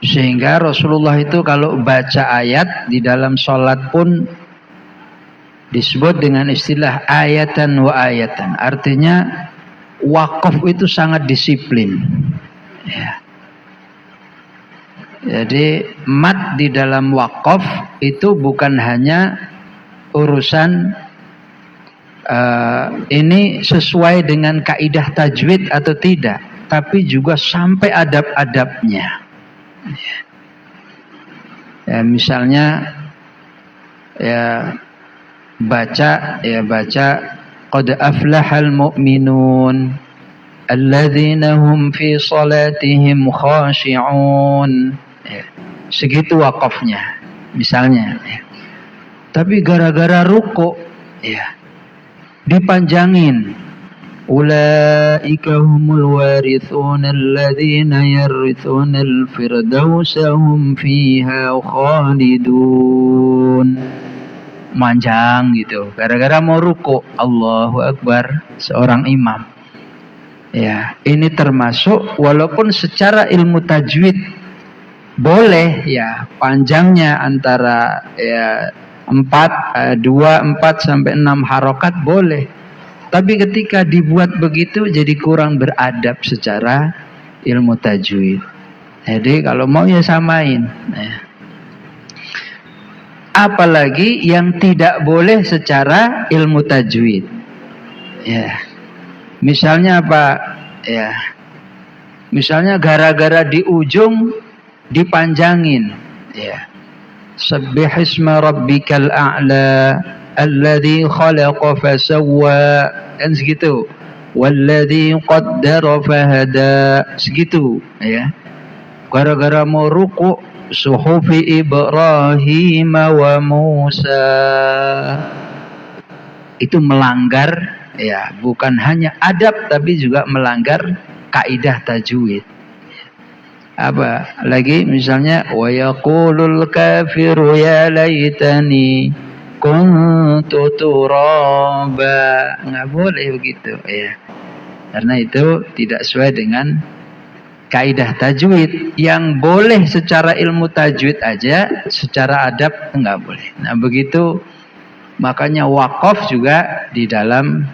Sehingga Rasulullah itu kalau baca ayat di dalam sholat pun disebut dengan istilah ayatan wa ayatan. Artinya wakaf itu sangat disiplin. Ya. Jadi mat di dalam wakaf itu bukan hanya urusan ini sesuai dengan kaidah tajwid atau tidak, tapi juga sampai adab-adabnya. Ya, misalnya baca qad aflahal mu'minun alladzina hum fi salatihim khashi'un. Segitu wakafnya misalnya. Tapi gara-gara ruku dipanjangin. Ulaika humul warithuna alladzina yarithuna al-firdausa hum fiha khalidun. Manjang gitu. Gara-gara mau ruku. Allahu Akbar, seorang imam. Ya, ini termasuk walaupun secara ilmu tajwid boleh ya panjangnya antara 2, 4 sampai 6 harokat boleh. Tapi ketika dibuat begitu jadi kurang beradab secara ilmu tajwid. Jadi kalau mau ya samain. Apalagi yang tidak boleh secara ilmu tajwid. Ya. Misalnya apa? Ya. Misalnya gara-gara di ujung dipanjangin. Ya. Subbihisma rabbikal a'la alladzi khalaqa fasawwa, kan segitu. Walladzi qaddara fahada, segitu ya. Gara-gara mau ruku suhufi Ibrahim wa Musa, itu melanggar ya, bukan hanya adab tapi juga melanggar kaidah tajwid. Apa lagi? Misalnya wa yaqulul kafiru ya laitani kuntu turaba, nggak boleh begitu ya, karena itu tidak sesuai dengan kaidah tajwid. Yang boleh secara ilmu tajwid aja, secara adab nggak boleh. Nah begitu, makanya wakaf juga di dalam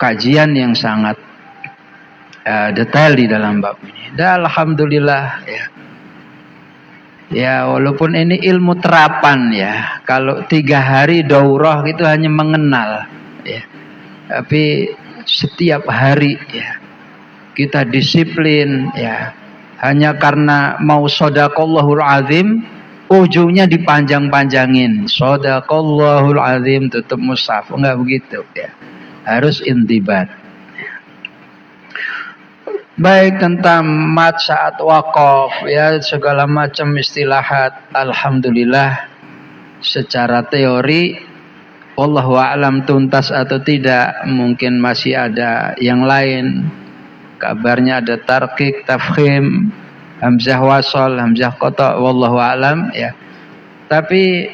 kajian yang sangat detail di dalam bab ini. Dan alhamdulillah ya walaupun ini ilmu terapan ya, kalau 3 hari daurah itu hanya mengenal ya, tapi setiap hari ya kita disiplin ya, hanya karena mau shadaqallahul azim ujungnya dipanjang-panjangin, shadaqallahul azim tutup mushaf, enggak begitu ya, harus intibat. Baik, tentang mat saat wakaf ya, segala macam istilahat, alhamdulillah secara teori wallahu a'lam tuntas atau tidak, mungkin masih ada yang lain. Kabarnya ada tarqiq, tafkhim, hamzah wasal, hamzah qata, wallahu a'lam ya. Tapi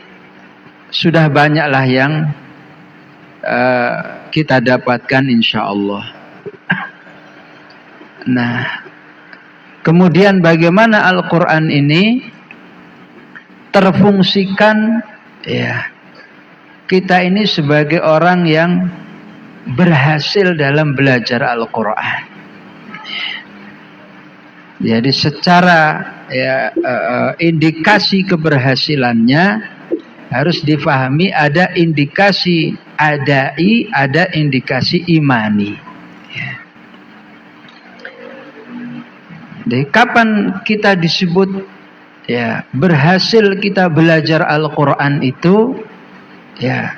sudah banyaklah yang kita dapatkan insyaallah. Nah, kemudian bagaimana Al-Quran ini terfungsikan ya, kita ini sebagai orang yang berhasil dalam belajar Al-Quran. Jadi secara indikasi keberhasilannya harus difahami, ada indikasi adai, ada indikasi imani. Jadi kapan kita disebut ya berhasil kita belajar Al-Quran itu ya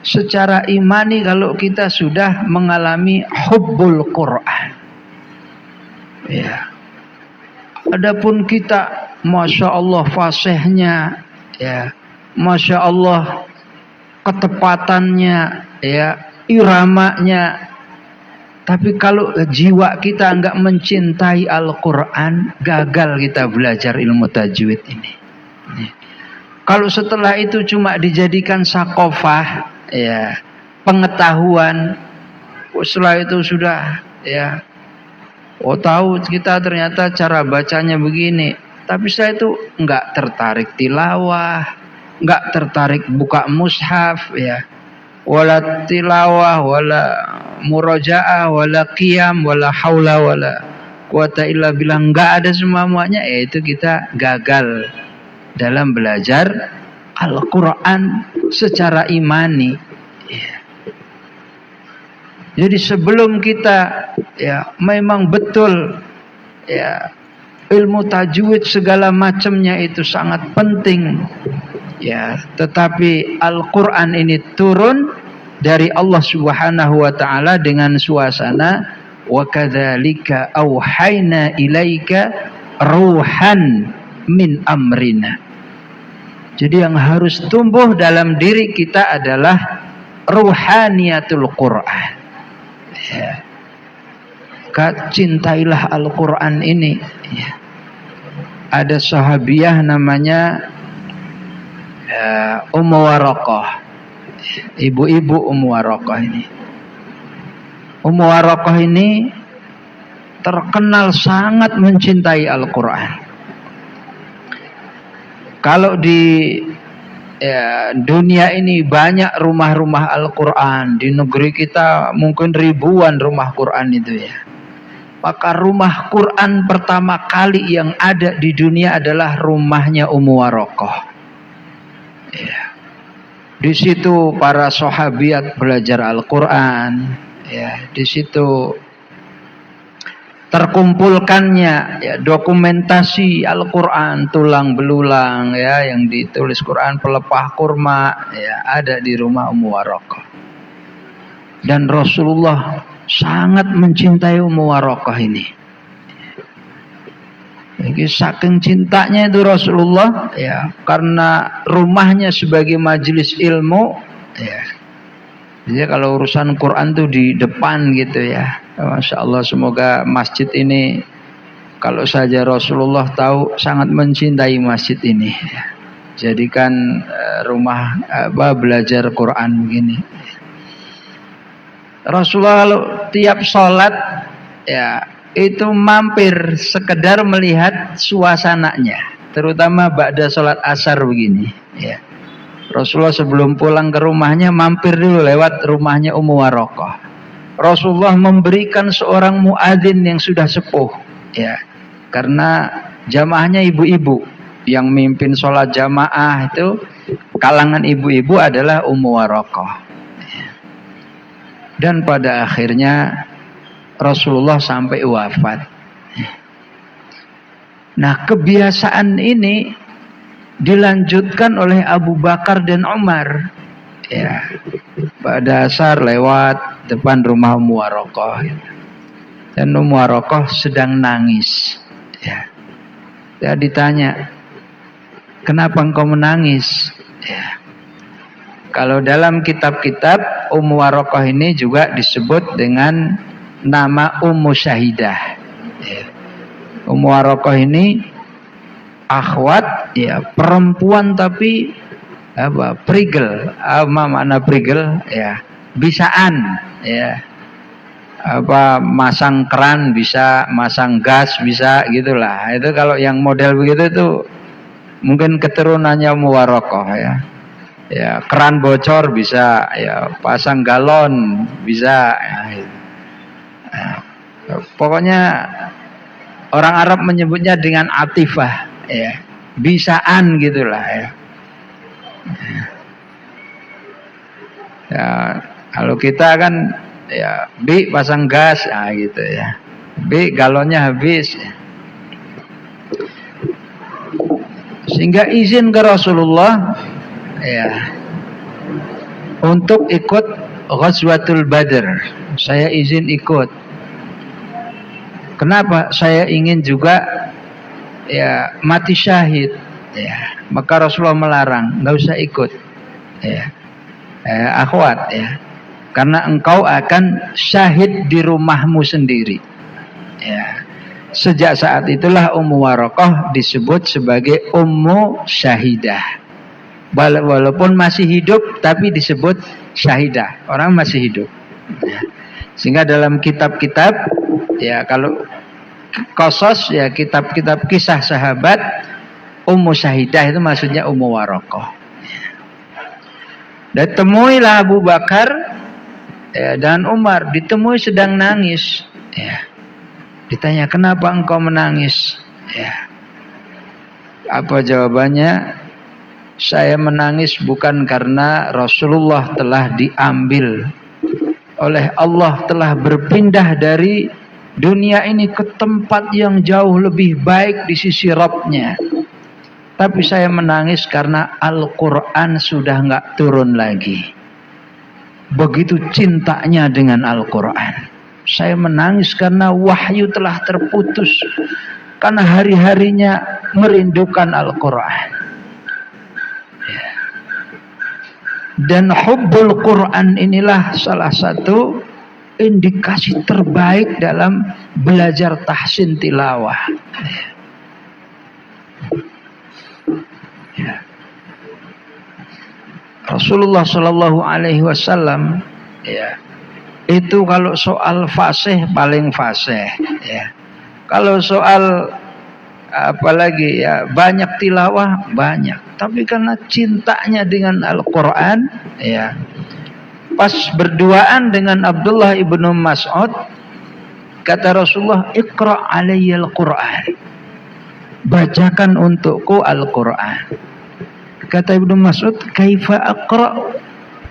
secara imani, kalau kita sudah mengalami hubbul Quran ya. Adapun kita masya Allah fasihnya ya, masya Allah ketepatannya ya, iramanya, tapi kalau jiwa kita enggak mencintai Al-Quran, gagal kita belajar ilmu tajwid ini. Kalau setelah itu cuma dijadikan sakofah, pengetahuan, setelah itu sudah Oh tahu kita ternyata cara bacanya begini. Tapi saya itu nggak tertarik tilawah, nggak tertarik buka mushaf ya. Wala tilawah, wala murajaah, wala qiyam, wala haula, wala quwata illa billah. Nggak ada semuanya. Itu kita gagal dalam belajar Al-Quran secara imani. Ya. Jadi sebelum kita ya memang betul ya ilmu tajwid segala macamnya itu sangat penting ya, tetapi Al-Qur'an ini turun dari Allah Subhanahu wa taala dengan suasana wa kadzalika auhayna ilaika ruhan min amrina. Jadi yang harus tumbuh dalam diri kita adalah ruhaniyatul Qur'an ya. Cintailah Al-Quran ini ya. Ada sahabiah namanya Ummu Waraqah, ibu-ibu Ummu Waraqah ini. Ummu Waraqah ini terkenal sangat mencintai Al-Quran. Kalau di dunia ini banyak rumah-rumah Al-Quran, di negeri kita mungkin ribuan rumah Quran itu ya. Maka rumah Quran pertama kali yang ada di dunia adalah rumahnya Ummu Waraqah. Ya. Di situ para sahabiat belajar Al-Quran. Ya, di situ terkumpulkannya ya, dokumentasi Al-Quran tulang belulang ya, yang ditulis Quran pelepah kurma ya, ada di rumah Ummu Waraqah. Dan Rasulullah sangat mencintai Ummu Waraqah ini. Jadi saking cintanya itu Rasulullah ya, karena rumahnya sebagai majelis ilmu ya. Jadi kalau urusan Quran tuh di depan gitu ya. Masya Allah, semoga masjid ini kalau saja Rasulullah tahu sangat mencintai masjid ini ya. Jadikan rumah belajar Quran begini. Rasulullah kalau tiap sholat ya itu mampir sekedar melihat suasananya, terutama ba'da sholat asar begini ya. Rasulullah sebelum pulang ke rumahnya mampir dulu lewat rumahnya Ummu Waraqah. Rasulullah memberikan seorang muadzin yang sudah sepuh ya, karena jamaahnya ibu-ibu, yang mimpin sholat jamaah itu kalangan ibu-ibu adalah Ummu Waraqah. Dan pada akhirnya Rasulullah sampai wafat. Nah, kebiasaan ini dilanjutkan oleh Abu Bakar dan Umar. Ya, pada asar lewat depan rumah Ummu Waraqah. Dan Ummu Waraqah sedang nangis. Ya, ditanya, kenapa engkau menangis? Ya. Kalau dalam kitab-kitab Ummu Waraqah ini juga disebut dengan nama Ummu Syahidah. Ya. Ummu Waraqah ini akhwat ya, perempuan tapi prigel. Apa makna prigel ya? Bisaan ya. Masang keran bisa, masang gas bisa gitulah. Itu kalau yang model begitu itu mungkin keturunannya Ummu Waraqah ya. Ya, keran bocor bisa ya, pasang galon bisa ya. Pokoknya orang Arab menyebutnya dengan atifah ya, bisaan gitulah ya. Ya, kalau kita kan ya, bi pasang gas gitu ya, bi galonnya habis ya. Sehingga izin ke Rasulullah ya untuk ikut Ghazwatul Badr. Saya izin ikut. Kenapa? Saya ingin juga ya mati syahid ya. Maka Rasulullah melarang, nggak usah ikut ya. Akhwat ya, karena engkau akan syahid di rumahmu sendiri ya. Sejak saat itulah Ummu Waraqah disebut sebagai Ummu Syahidah. Walaupun masih hidup tapi disebut syahidah, orang masih hidup ya. Sehingga dalam kitab-kitab ya, kalau qasas ya, kitab-kitab kisah sahabat, Ummu Syahidah itu maksudnya Ummu Waraqah. Dan temuilah Abu Bakar ya, dan Umar, ditemui sedang nangis. Ya. Ditanya, kenapa engkau menangis? Ya. Apa jawabannya? Saya menangis bukan karena Rasulullah telah diambil oleh Allah, telah berpindah dari dunia ini ke tempat yang jauh lebih baik di sisi Rabb-Nya. Tapi saya menangis karena Al-Quran sudah nggak turun lagi. Begitu cintanya dengan Al-Quran. Saya menangis karena wahyu telah terputus. Karena hari-harinya merindukan Al-Quran. Dan hubbul Quran inilah salah satu indikasi terbaik dalam belajar tahsin tilawah. Ya. Rasulullah Shallallahu Alaihi Wasallam ya, itu kalau soal fasih paling fasih ya. Kalau soal apalagi ya, banyak tilawah banyak, tapi karena cintanya dengan Al-Quran ya, pas berduaan dengan Abdullah ibnu Mas'ud, kata Rasulullah, Iqra' alayya Al-Quran, bacakan untukku Al-Quran. Kata Ibnu Mas'ud, kaifa aqra'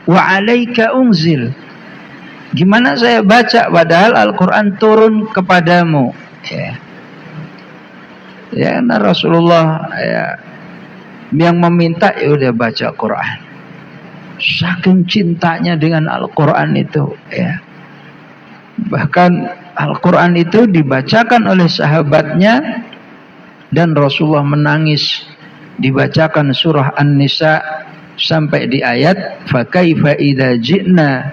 wa alayka unzil, gimana saya baca padahal Al-Quran turun kepadamu ya. Ya, karena Rasulullah ya, yang meminta ya udah baca Quran. Saking cintanya dengan Al-Quran itu ya. Bahkan Al-Quran itu dibacakan oleh sahabatnya dan Rasulullah menangis. Dibacakan surah An-Nisa sampai di ayat fa kaifa idza ji'na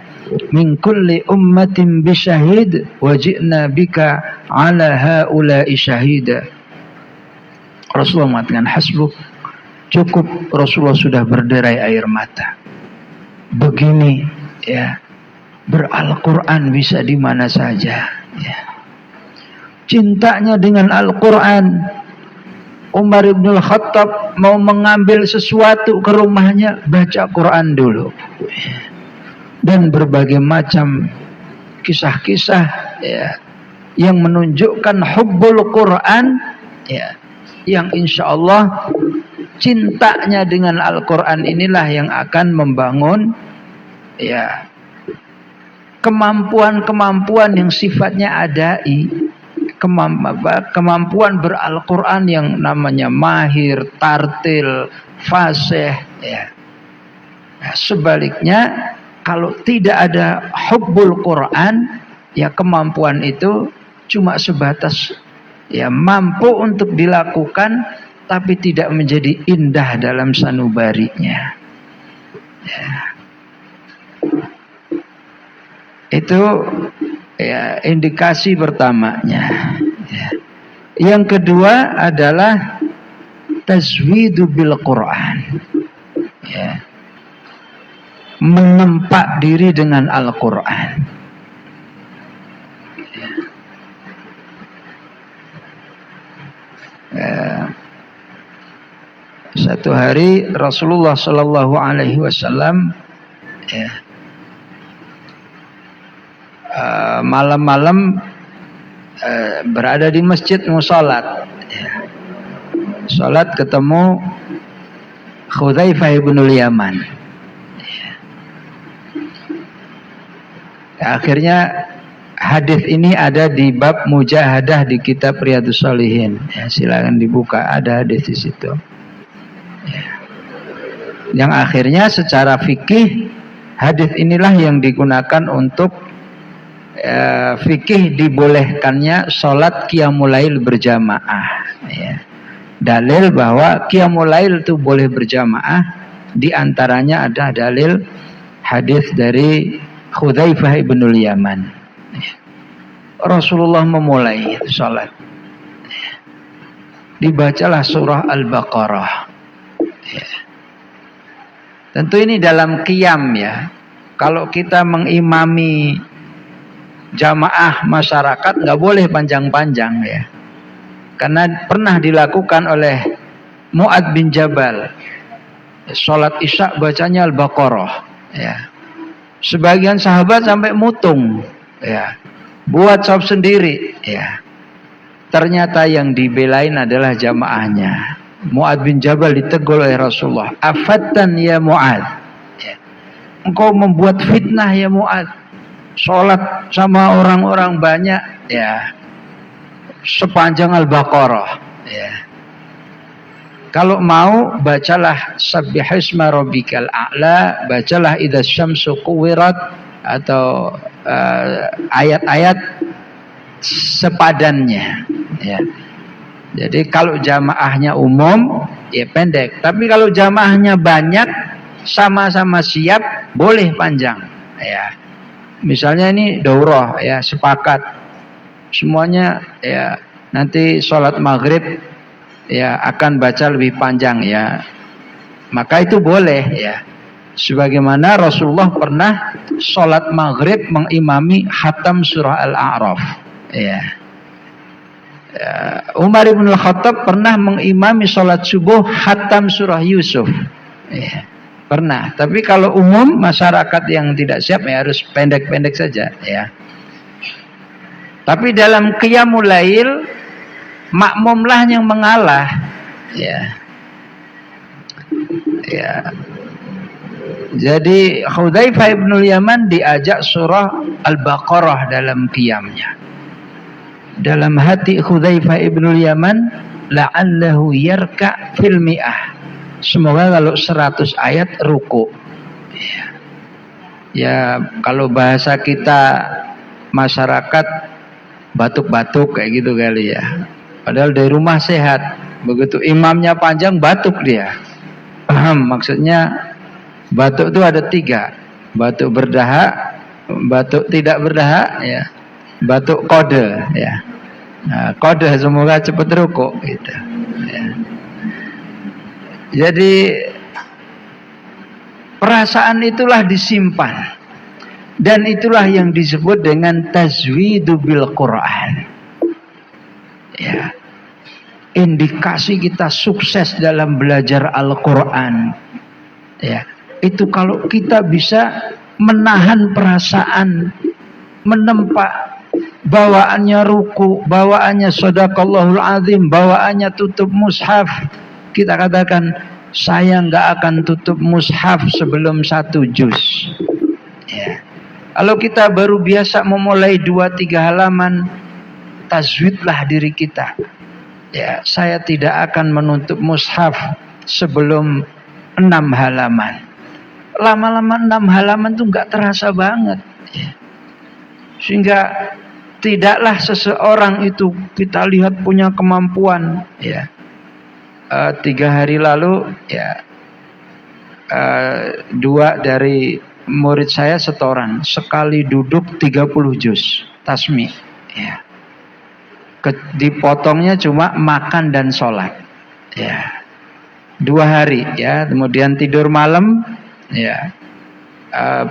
min kulli ummatin bisyahid wa ji'na bika ala haula'i syahida. Rasulullah mengatakan hasbuk, cukup. Rasulullah sudah berderai air mata. Begini ya, ber-Al-Quran bisa di mana saja ya. Cintanya dengan Al-Quran. Umar ibn Khattab mau mengambil sesuatu ke rumahnya, baca Quran dulu. Dan berbagai macam kisah-kisah ya, yang menunjukkan hubbul Quran ya, yang insya Allah cintanya dengan Al-Quran inilah yang akan membangun ya, kemampuan-kemampuan yang sifatnya adai, kemampuan ber-Al-Quran yang namanya mahir, tartil, fasih ya. Nah, sebaliknya kalau tidak ada hubbul Quran ya, kemampuan itu cuma sebatas ya, mampu untuk dilakukan tapi tidak menjadi indah dalam sanubarinya ya. Itu ya, indikasi pertamanya ya. Yang kedua adalah tazwidu bil Quran ya, menempa diri dengan Al-Quran ya. Satu hari Rasulullah Shallallahu Alaihi Wasallam ya, malam-malam berada di masjid mau sholat ya. Sholat ketemu Hudzaifah bin Yaman ya. Akhirnya hadis ini ada di bab mujahadah di kitab Riyadhus Shalihin ya, silakan dibuka, ada hadis di situ ya. Yang akhirnya secara fikih hadis inilah yang digunakan untuk fikih dibolehkannya sholat qiyamul lail berjamaah ya. Dalil bahwa qiyamul lail itu boleh berjamaah, diantaranya ada dalil hadis dari Hudzaifah bin Yaman ya. Rasulullah memulai sholat ya, dibacalah surah Al-Baqarah ya. Tentu ini dalam qiyam ya. Kalau kita mengimami jamaah masyarakat nggak boleh panjang-panjang ya. Karena pernah dilakukan oleh Mu'adz bin Jabal. Sholat Isya bacanya Al-Baqarah. Ya. Sebagian sahabat sampai mutung. Ya. Buat sahab sendiri. Ya. Ternyata yang dibelain adalah jamaahnya. Mu'adz bin Jabal ditegur oleh Rasulullah. Afattan ya Mu'adz. Ya. Engkau membuat fitnah ya Mu'adz. Sholat sama orang-orang banyak. Ya. Sepanjang Al-Baqarah. Ya. Kalau mau bacalah Sabbihisma rabbikal a'la, bacalah Idza syamsu kuwirat, atau ayat-ayat sepadannya. Ya. Jadi kalau jamaahnya umum ya pendek, tapi kalau jamaahnya banyak sama-sama siap boleh panjang. Ya. Misalnya ini daurah ya, sepakat semuanya ya nanti sholat maghrib ya akan baca lebih panjang ya, maka itu boleh ya. Sebagaimana Rasulullah pernah sholat maghrib mengimami khatam surah Al-A'raf ya. Umar bin Khattab pernah mengimami sholat subuh khatam surah Yusuf ya. Pernah. Tapi kalau umum masyarakat yang tidak siap ya harus pendek-pendek saja ya. Tapi dalam qiyamul lail makmumlah yang mengalah ya. Ya. Jadi Hudzaifah bin Yaman diajak surah Al-Baqarah dalam qiyamnya. Dalam hati Hudzaifah bin Yaman, la'allahu yarka fil mi'ah. Semoga kalau 100 ayat ruku. Ya. Ya, kalau bahasa kita masyarakat batuk-batuk kayak gitu kali ya. Padahal dari rumah sehat. Begitu imamnya panjang batuk dia. Paham maksudnya? Batuk itu ada 3. Batuk berdahak, batuk tidak berdahak ya. Batuk kode ya. Nah, kode semoga cepat rukuk gitu. Ya. Jadi perasaan itulah disimpan. Dan itulah yang disebut dengan tazwidu bil Quran. Ya. Indikasi kita sukses dalam belajar Al-Quran. Ya. Itu kalau kita bisa menahan perasaan, menempa bawaannya ruku, bawaannya shadaqallahul azim, bawaannya tutup mushaf. Kita katakan, saya nggak akan tutup mushaf sebelum 1 juz. Ya. Kalau kita baru biasa memulai 2-3 halaman, tajwidlah diri kita. Ya, saya tidak akan menutup mushaf sebelum 6 halaman. Lama-lama 6 halaman tuh nggak terasa banget. Ya. Sehingga tidaklah seseorang itu kita lihat punya kemampuan. Ya. 3 hari lalu ya 2 dari murid saya setoran sekali duduk 30 juz tasmi ya. Dipotongnya cuma makan dan sholat ya. 2 hari ya, kemudian tidur malam ya,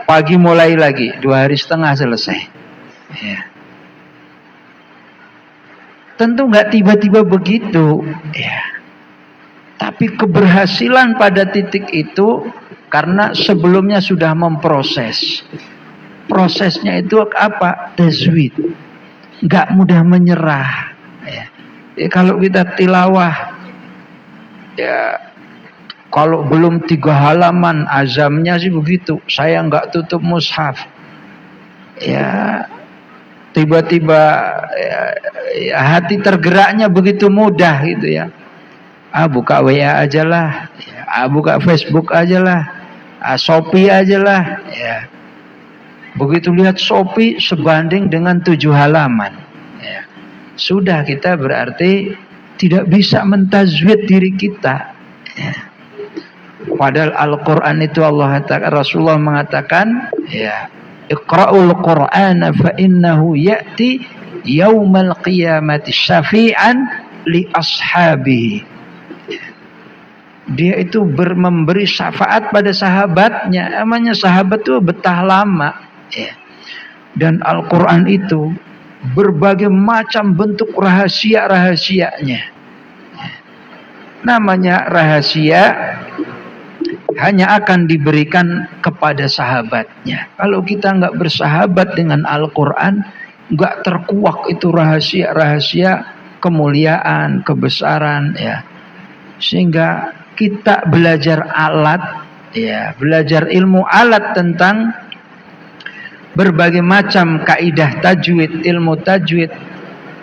pagi mulai lagi 2 hari setengah selesai ya. Tentu nggak tiba-tiba begitu ya. Tapi keberhasilan pada titik itu karena sebelumnya sudah memproses. Prosesnya itu apa? Tajwid. Gak mudah menyerah. Ya. Kalau kita tilawah, ya kalau belum 3 halaman azamnya sih begitu. Saya nggak tutup mushaf. Ya tiba-tiba ya, hati tergeraknya begitu mudah gitu ya. Buka WA aja lah, ya, buka Facebook aja lah, Shopee aja lah. Ya. Begitu lihat Shopee sebanding dengan 7 halaman. Ya. Sudah kita berarti tidak bisa mentazwid diri kita. Ya. Padahal Al-Quran itu Rasulullah mengatakan, ya, Iqra'ul Qur'ana fa innahu ya'ti yaumal qiyamati syafi'an li ashabihi. Dia itu memberi syafaat pada sahabatnya. Namanya sahabat itu betah lama ya. Dan Al-Quran itu berbagai macam bentuk rahasia-rahasianya. Namanya rahasia hanya akan diberikan kepada sahabatnya. Kalau kita nggak bersahabat dengan Al-Quran, nggak terkuak itu rahasia-rahasia kemuliaan, kebesaran, ya. Sehingga kita belajar alat, ya, belajar ilmu alat tentang berbagai macam kaidah tajwid, ilmu tajwid.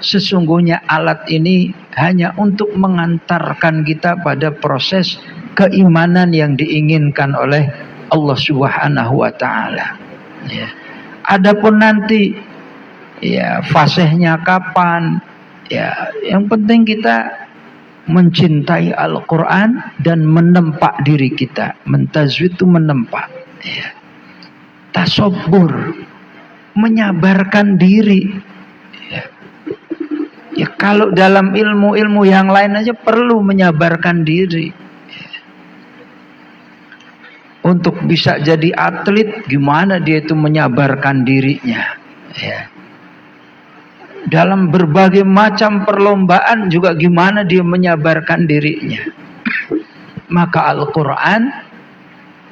Sesungguhnya alat ini hanya untuk mengantarkan kita pada proses keimanan yang diinginkan oleh Allah Subhanahu wa taala. Ya. Adapun nanti ya fasihnya kapan? Ya, yang penting kita mencintai Al-Qur'an dan menempa diri kita. Mentazwid itu menempa. Ya. Tasabbur, menyabarkan diri. Ya. Ya, kalau dalam ilmu-ilmu yang lain aja perlu menyabarkan diri. Untuk bisa jadi atlet, gimana dia itu menyabarkan dirinya. Ya. Dalam berbagai macam perlombaan juga gimana dia menyabarkan dirinya. Maka Al-Quran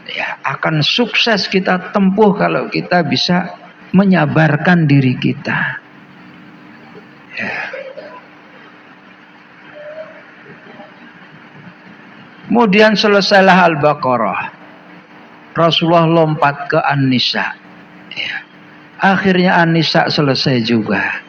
ya, akan sukses kita tempuh kalau kita bisa menyabarkan diri kita. Ya. Kemudian selesailah Al-Baqarah. Rasulullah lompat ke An-Nisa. Ya. Akhirnya An-Nisa selesai juga.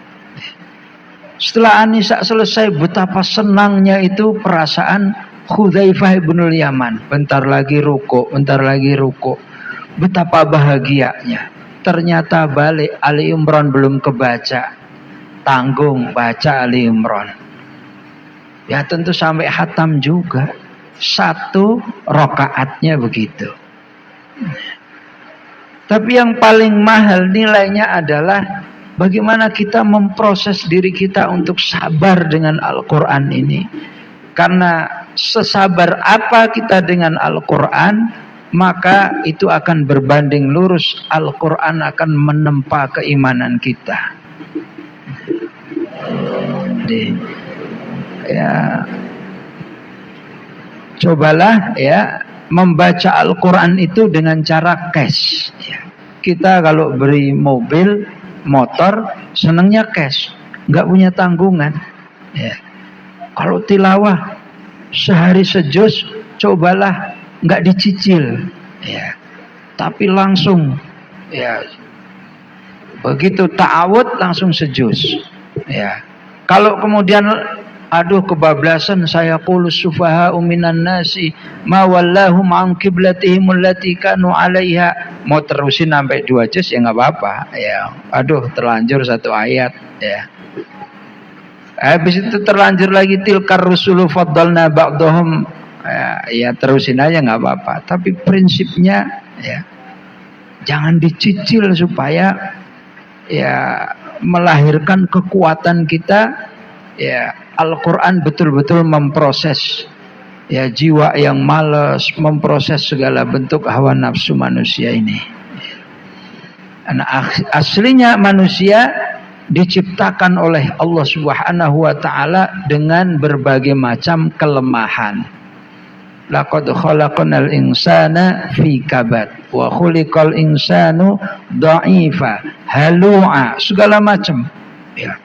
Setelah An-Nisa selesai, betapa senangnya itu perasaan Hudzaifah ibnul Yaman. Bentar lagi ruku, bentar lagi ruku. Betapa bahagianya. Ternyata balik Ali Imran belum kebaca. Tanggung baca Ali Imran. Ya tentu sampai hatam juga. 1 rakaatnya begitu. Tapi yang paling mahal nilainya adalah bagaimana kita memproses diri kita untuk sabar dengan Al-Quran ini. Karena sesabar apa kita dengan Al-Quran, maka itu akan berbanding lurus. Al-Quran akan menempa keimanan kita. Jadi, ya, cobalah ya membaca Al-Quran itu dengan cara cash. Ya. Kita kalau beri mobil, motor, senangnya cash, nggak punya tanggungan. Ya. Kalau tilawah sehari sejuz, cobalah nggak dicicil, ya, tapi langsung, ya, begitu ta'awud langsung sejuz. Ya. Kalau kemudian aduh kebablasan, saya qulus sufaha'u minan nasi ma wallahum an qiblatihim allati kanu 'alaiha, mau terusin sampai 2 juz ya enggak apa-apa, ya. Aduh terlanjur 1 ayat, ya. Habis itu terlanjur lagi tilkar rusulu faddalna ba'dahum, ya terusin aja enggak apa-apa. Tapi prinsipnya ya jangan dicicil supaya ya melahirkan kekuatan kita. Ya, Al-Quran betul-betul memproses ya jiwa yang malas, memproses segala bentuk hawa nafsu manusia ini. Karena aslinya manusia diciptakan oleh Allah Subhanahu wa taala dengan berbagai macam kelemahan. Laqad khalaqnal insana fi kabad wa khuliqal insanu dha'ifa halu'a, segala macam. Ya.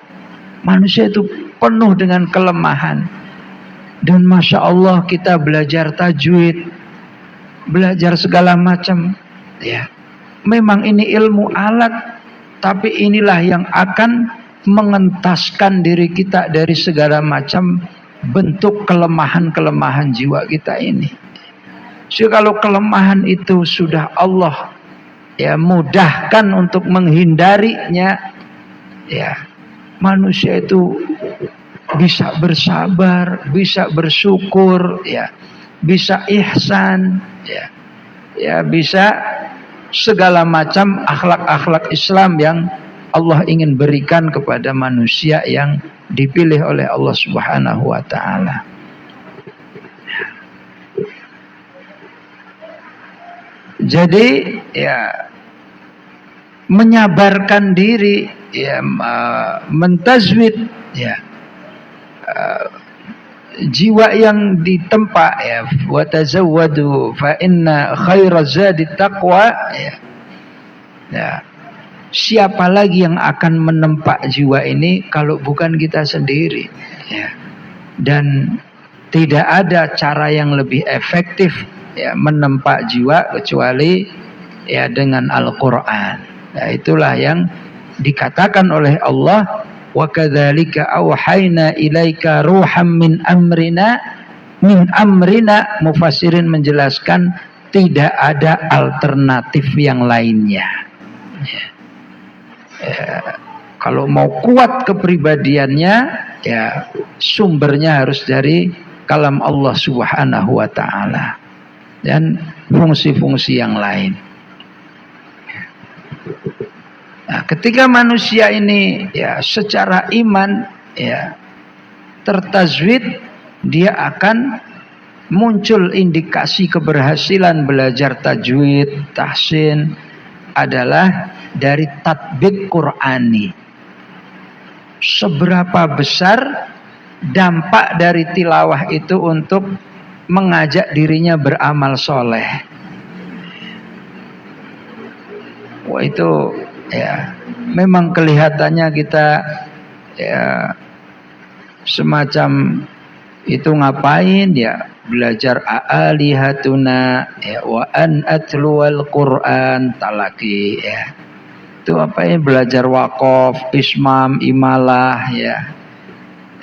Manusia itu penuh dengan kelemahan. Dan Masya Allah kita belajar tajwid, belajar segala macam. Ya, memang ini ilmu alat, tapi inilah yang akan mengentaskan diri kita dari segala macam bentuk kelemahan-kelemahan jiwa kita ini. Jadi kalau kelemahan itu sudah Allah ya mudahkan untuk menghindarinya, ya manusia itu bisa bersabar, bisa bersyukur, ya, bisa ihsan, ya, ya bisa segala macam akhlak-akhlak Islam yang Allah ingin berikan kepada manusia yang dipilih oleh Allah Subhanahu wa taala. Jadi ya menyabarkan diri ya mentazwid ya jiwa yang ditempa ya, wa tazawwadu fa inna khairaz zadi taqwa ya. Ya. Siapa lagi yang akan menempa jiwa ini kalau bukan kita sendiri ya. Dan tidak ada cara yang lebih efektif ya menempa jiwa kecuali ya dengan Al-Qur'an. Ya, itulah yang dikatakan oleh Allah, wa kadzalika auhayna ilaika ruham min amrina. Mufassirin menjelaskan tidak ada alternatif yang lainnya ya. Kalau mau kuat kepribadiannya ya sumbernya harus dari kalam Allah Subhanahu wa taala dan fungsi-fungsi yang lain. Nah, ketika manusia ini ya secara iman ya tertazwid, dia akan muncul indikasi keberhasilan belajar tajwid, tahsin adalah dari tatbik Qur'ani. Seberapa besar dampak dari tilawah itu untuk mengajak dirinya beramal soleh. Wah, itu ya memang kelihatannya kita ya semacam itu ngapain ya, belajar alihatuna ya, wa an atluwal Qur'an talaki ya. Itu apa ya, belajar waqaf, ismam, imalah ya.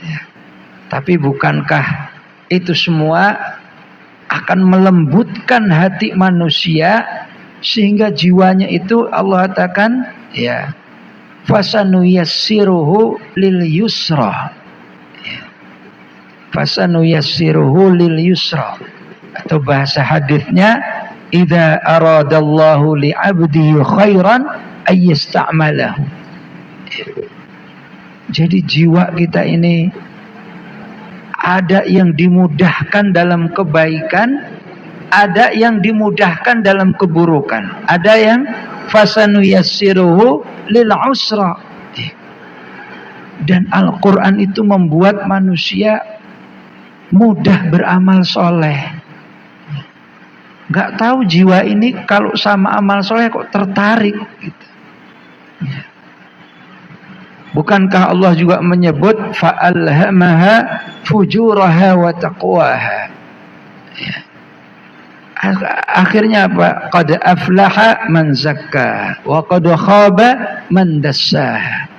Ya. Tapi bukankah itu semua akan melembutkan hati manusia sehingga jiwanya itu Allah katakan ya fasanuyassiruhu lil yusra. Fasanuyassiruhu lil yusra, atau bahasa hadisnya idza aradallahu li 'abdihi khairan ayyasta'malahu. Jadi jiwa kita ini ada yang dimudahkan dalam kebaikan, ada yang dimudahkan dalam keburukan, ada yang fasanuyassiruhu lil usra. Dan Al-Quran itu membuat manusia mudah beramal soleh. Gak tahu jiwa ini kalau sama amal soleh kok tertarik gitu. Bukankah Allah juga menyebut fa'alhamaha fujuraha wa taqwaha ya. Akhirnya apa? Qad aflaha man zakka wa qad khaba man dassaha.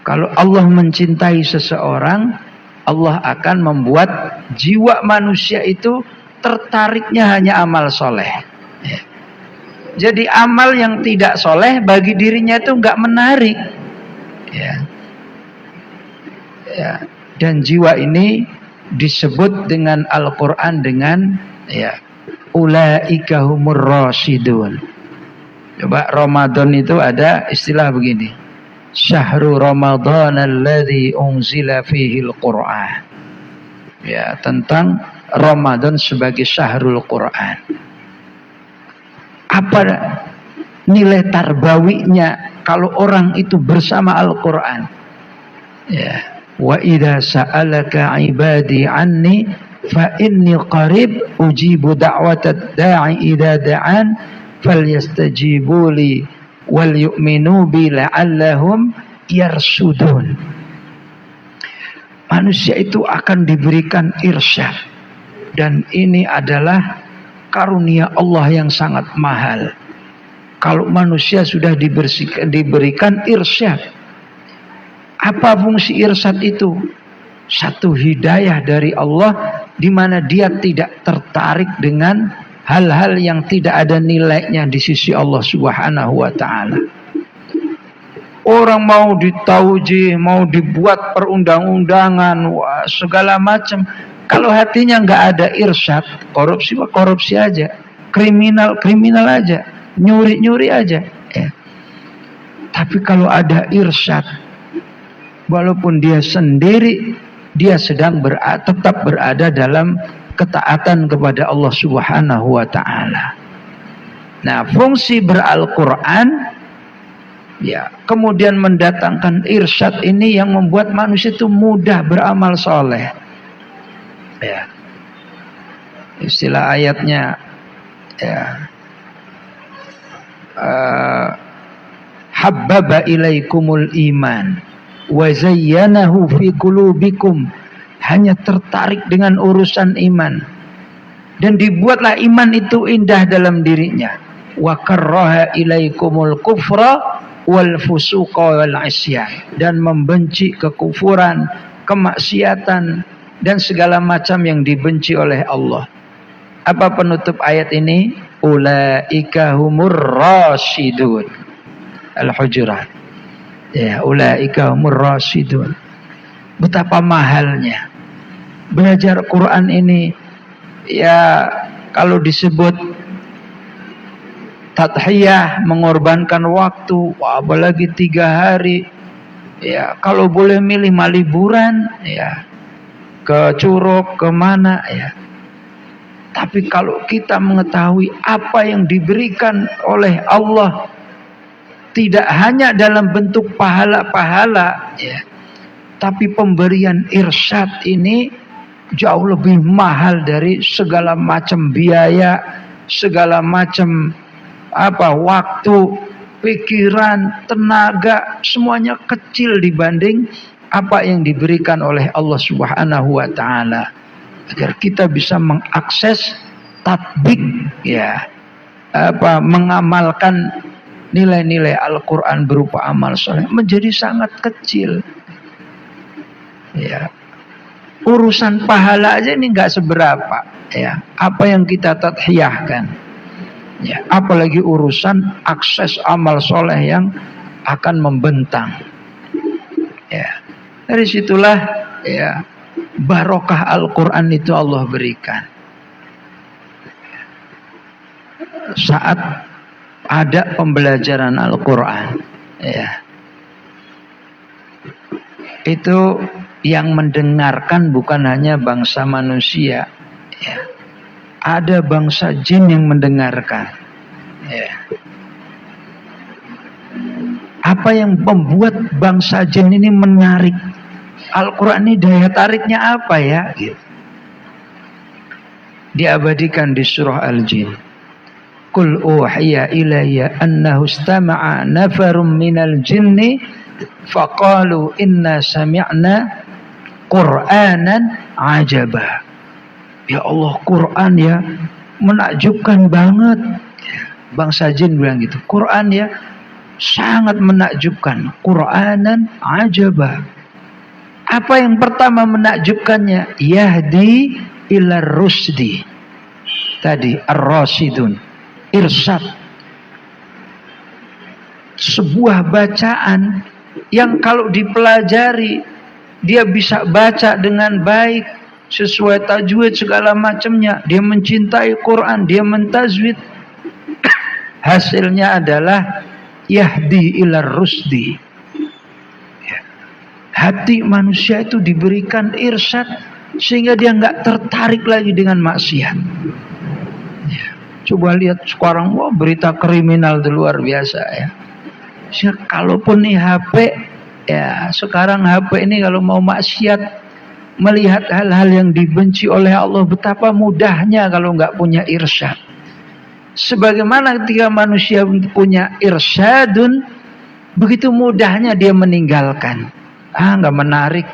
Kalau Allah mencintai seseorang, Allah akan membuat jiwa manusia itu tertariknya hanya amal soleh ya. Jadi amal yang tidak soleh bagi dirinya itu enggak menarik ya. Ya. Dan jiwa ini disebut dengan Al-Quran dengan ya ulaika humur rasyidun. Coba Ramadan itu ada istilah begini, Syahrul Ramadan alladzi unzila fihi al-Qur'an. Ya, tentang Ramadan sebagai syahrul Qur'an. Apa nilai tarbawinya kalau orang itu bersama Al-Qur'an? Ya, wa idza sa'alaka 'ibadi 'anni fa inni qarib ujibu da'watad da'i idza da'an falyastajibu li wal yu'minu bi la'allahum yarsudun. Manusia itu akan diberikan irsyad, dan ini adalah karunia Allah yang sangat mahal. Kalau manusia sudah diberikan irsyad, apa fungsi irsyad itu? Satu hidayah dari Allah di mana dia tidak tertarik dengan hal-hal yang tidak ada nilainya di sisi Allah Subhanahu wa taala. Orang mau ditauji, mau dibuat perundang-undangan, wah, segala macam. Kalau hatinya nggak ada irsyad, korupsi aja, kriminal aja, nyuri aja. Ya. Tapi kalau ada irsyad, walaupun dia sendiri, dia sedang tetap berada dalam ketaatan kepada Allah Subhanahu wa taala. Nah, fungsi beral-Qur'an Ya, kemudian mendatangkan irsyad ini yang membuat manusia itu mudah beramal soleh. Ya, istilah ayatnya, ya, habbaba ilaikumul iman wa zayyanahu fi qulubikum, hanya tertarik dengan urusan iman dan dibuatlah iman itu indah dalam dirinya. Wa karraha ilaikumul kufra wal fusuqa wal isyan, dan membenci kekufuran, kemaksiatan dan segala macam yang dibenci oleh Allah. Apa penutup ayat ini? Ulaika humur rasyidun. Al-Hujurat. Ya, ulaika humur rasyidun. Betapa mahalnya belajar Quran ini. Ya, kalau disebut tadhiyah, mengorbankan waktu, apalagi 3 hari. Ya, kalau boleh milih mah liburan, ya, ke Curug, kemana, ya. Tapi kalau kita mengetahui apa yang diberikan oleh Allah, tidak hanya dalam bentuk pahala-pahala, ya, tapi pemberian irsyad ini jauh lebih mahal dari segala macam biaya, segala macam waktu, pikiran, tenaga, semuanya kecil dibanding apa yang diberikan oleh Allah Subhanahu wa taala, agar kita bisa mengakses tatbik, ya, mengamalkan nilai-nilai Al-Qur'an berupa amal soleh menjadi sangat kecil. Ya, urusan pahala aja ini nggak seberapa, ya, apa yang kita tadhiyahkan. Ya, apalagi urusan akses amal soleh yang akan membentang. Ya, dari situlah, ya, barokah Al-Quran itu Allah berikan. Saat ada pembelajaran Al-Quran, ya, itu yang mendengarkan bukan hanya bangsa manusia, ya, ada bangsa jin yang mendengarkan. Ya. Apa yang membuat bangsa jin ini menarik Al-Quran ini, daya tariknya apa, ya? Gitu. Diabadikan di surah Al-Jin. Qul uhiya ilayya annahu istama'a nafarum minal jinni faqalu inna sami'na Qur'anan ajaba. Ya Allah, Quran ya menakjubkan banget. Bangsa jin bilang gitu. Quran ya sangat menakjubkan. Qur'anan ajaba. Apa yang pertama menakjubkannya? Yahdi ila rusdi. Tadi ar-rasidun, irsyad. Sebuah bacaan yang kalau dipelajari dia bisa baca dengan baik, sesuai tajwid segala macamnya, dia mencintai Quran, dia mentazwid. Hasilnya adalah yahdi ila rusdi. Hati manusia itu diberikan irsyad sehingga dia nggak tertarik lagi dengan maksiat. Coba lihat sekarang, wah, berita kriminal itu luar biasa, ya. Kalaupun nih HP, ya, sekarang HP ini kalau mau maksiat, melihat hal-hal yang dibenci oleh Allah, betapa mudahnya kalau nggak punya irsyad. Sebagaimana ketika manusia punya irsyadun, begitu mudahnya dia meninggalkan. Nggak menarik.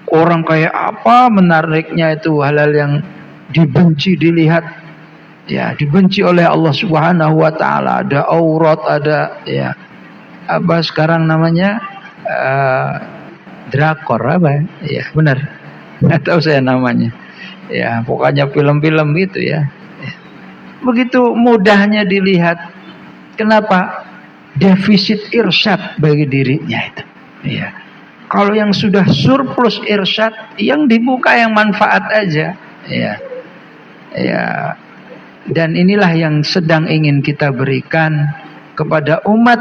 Orang kayak apa menariknya itu hal-hal yang dibenci dilihat, ya, dibenci oleh Allah Subhanahu wa taala. Ada aurat, ada, ya, apa sekarang namanya, drakor apa, ya, benar. Nggak tahu saya namanya, ya, pokoknya film-film gitu, ya. Begitu mudahnya dilihat. Kenapa? Defisit irsyad bagi dirinya itu, ya. Kalau yang sudah surplus irsyad, yang dibuka yang manfaat aja, ya, ya. Dan inilah yang sedang ingin kita berikan kepada umat,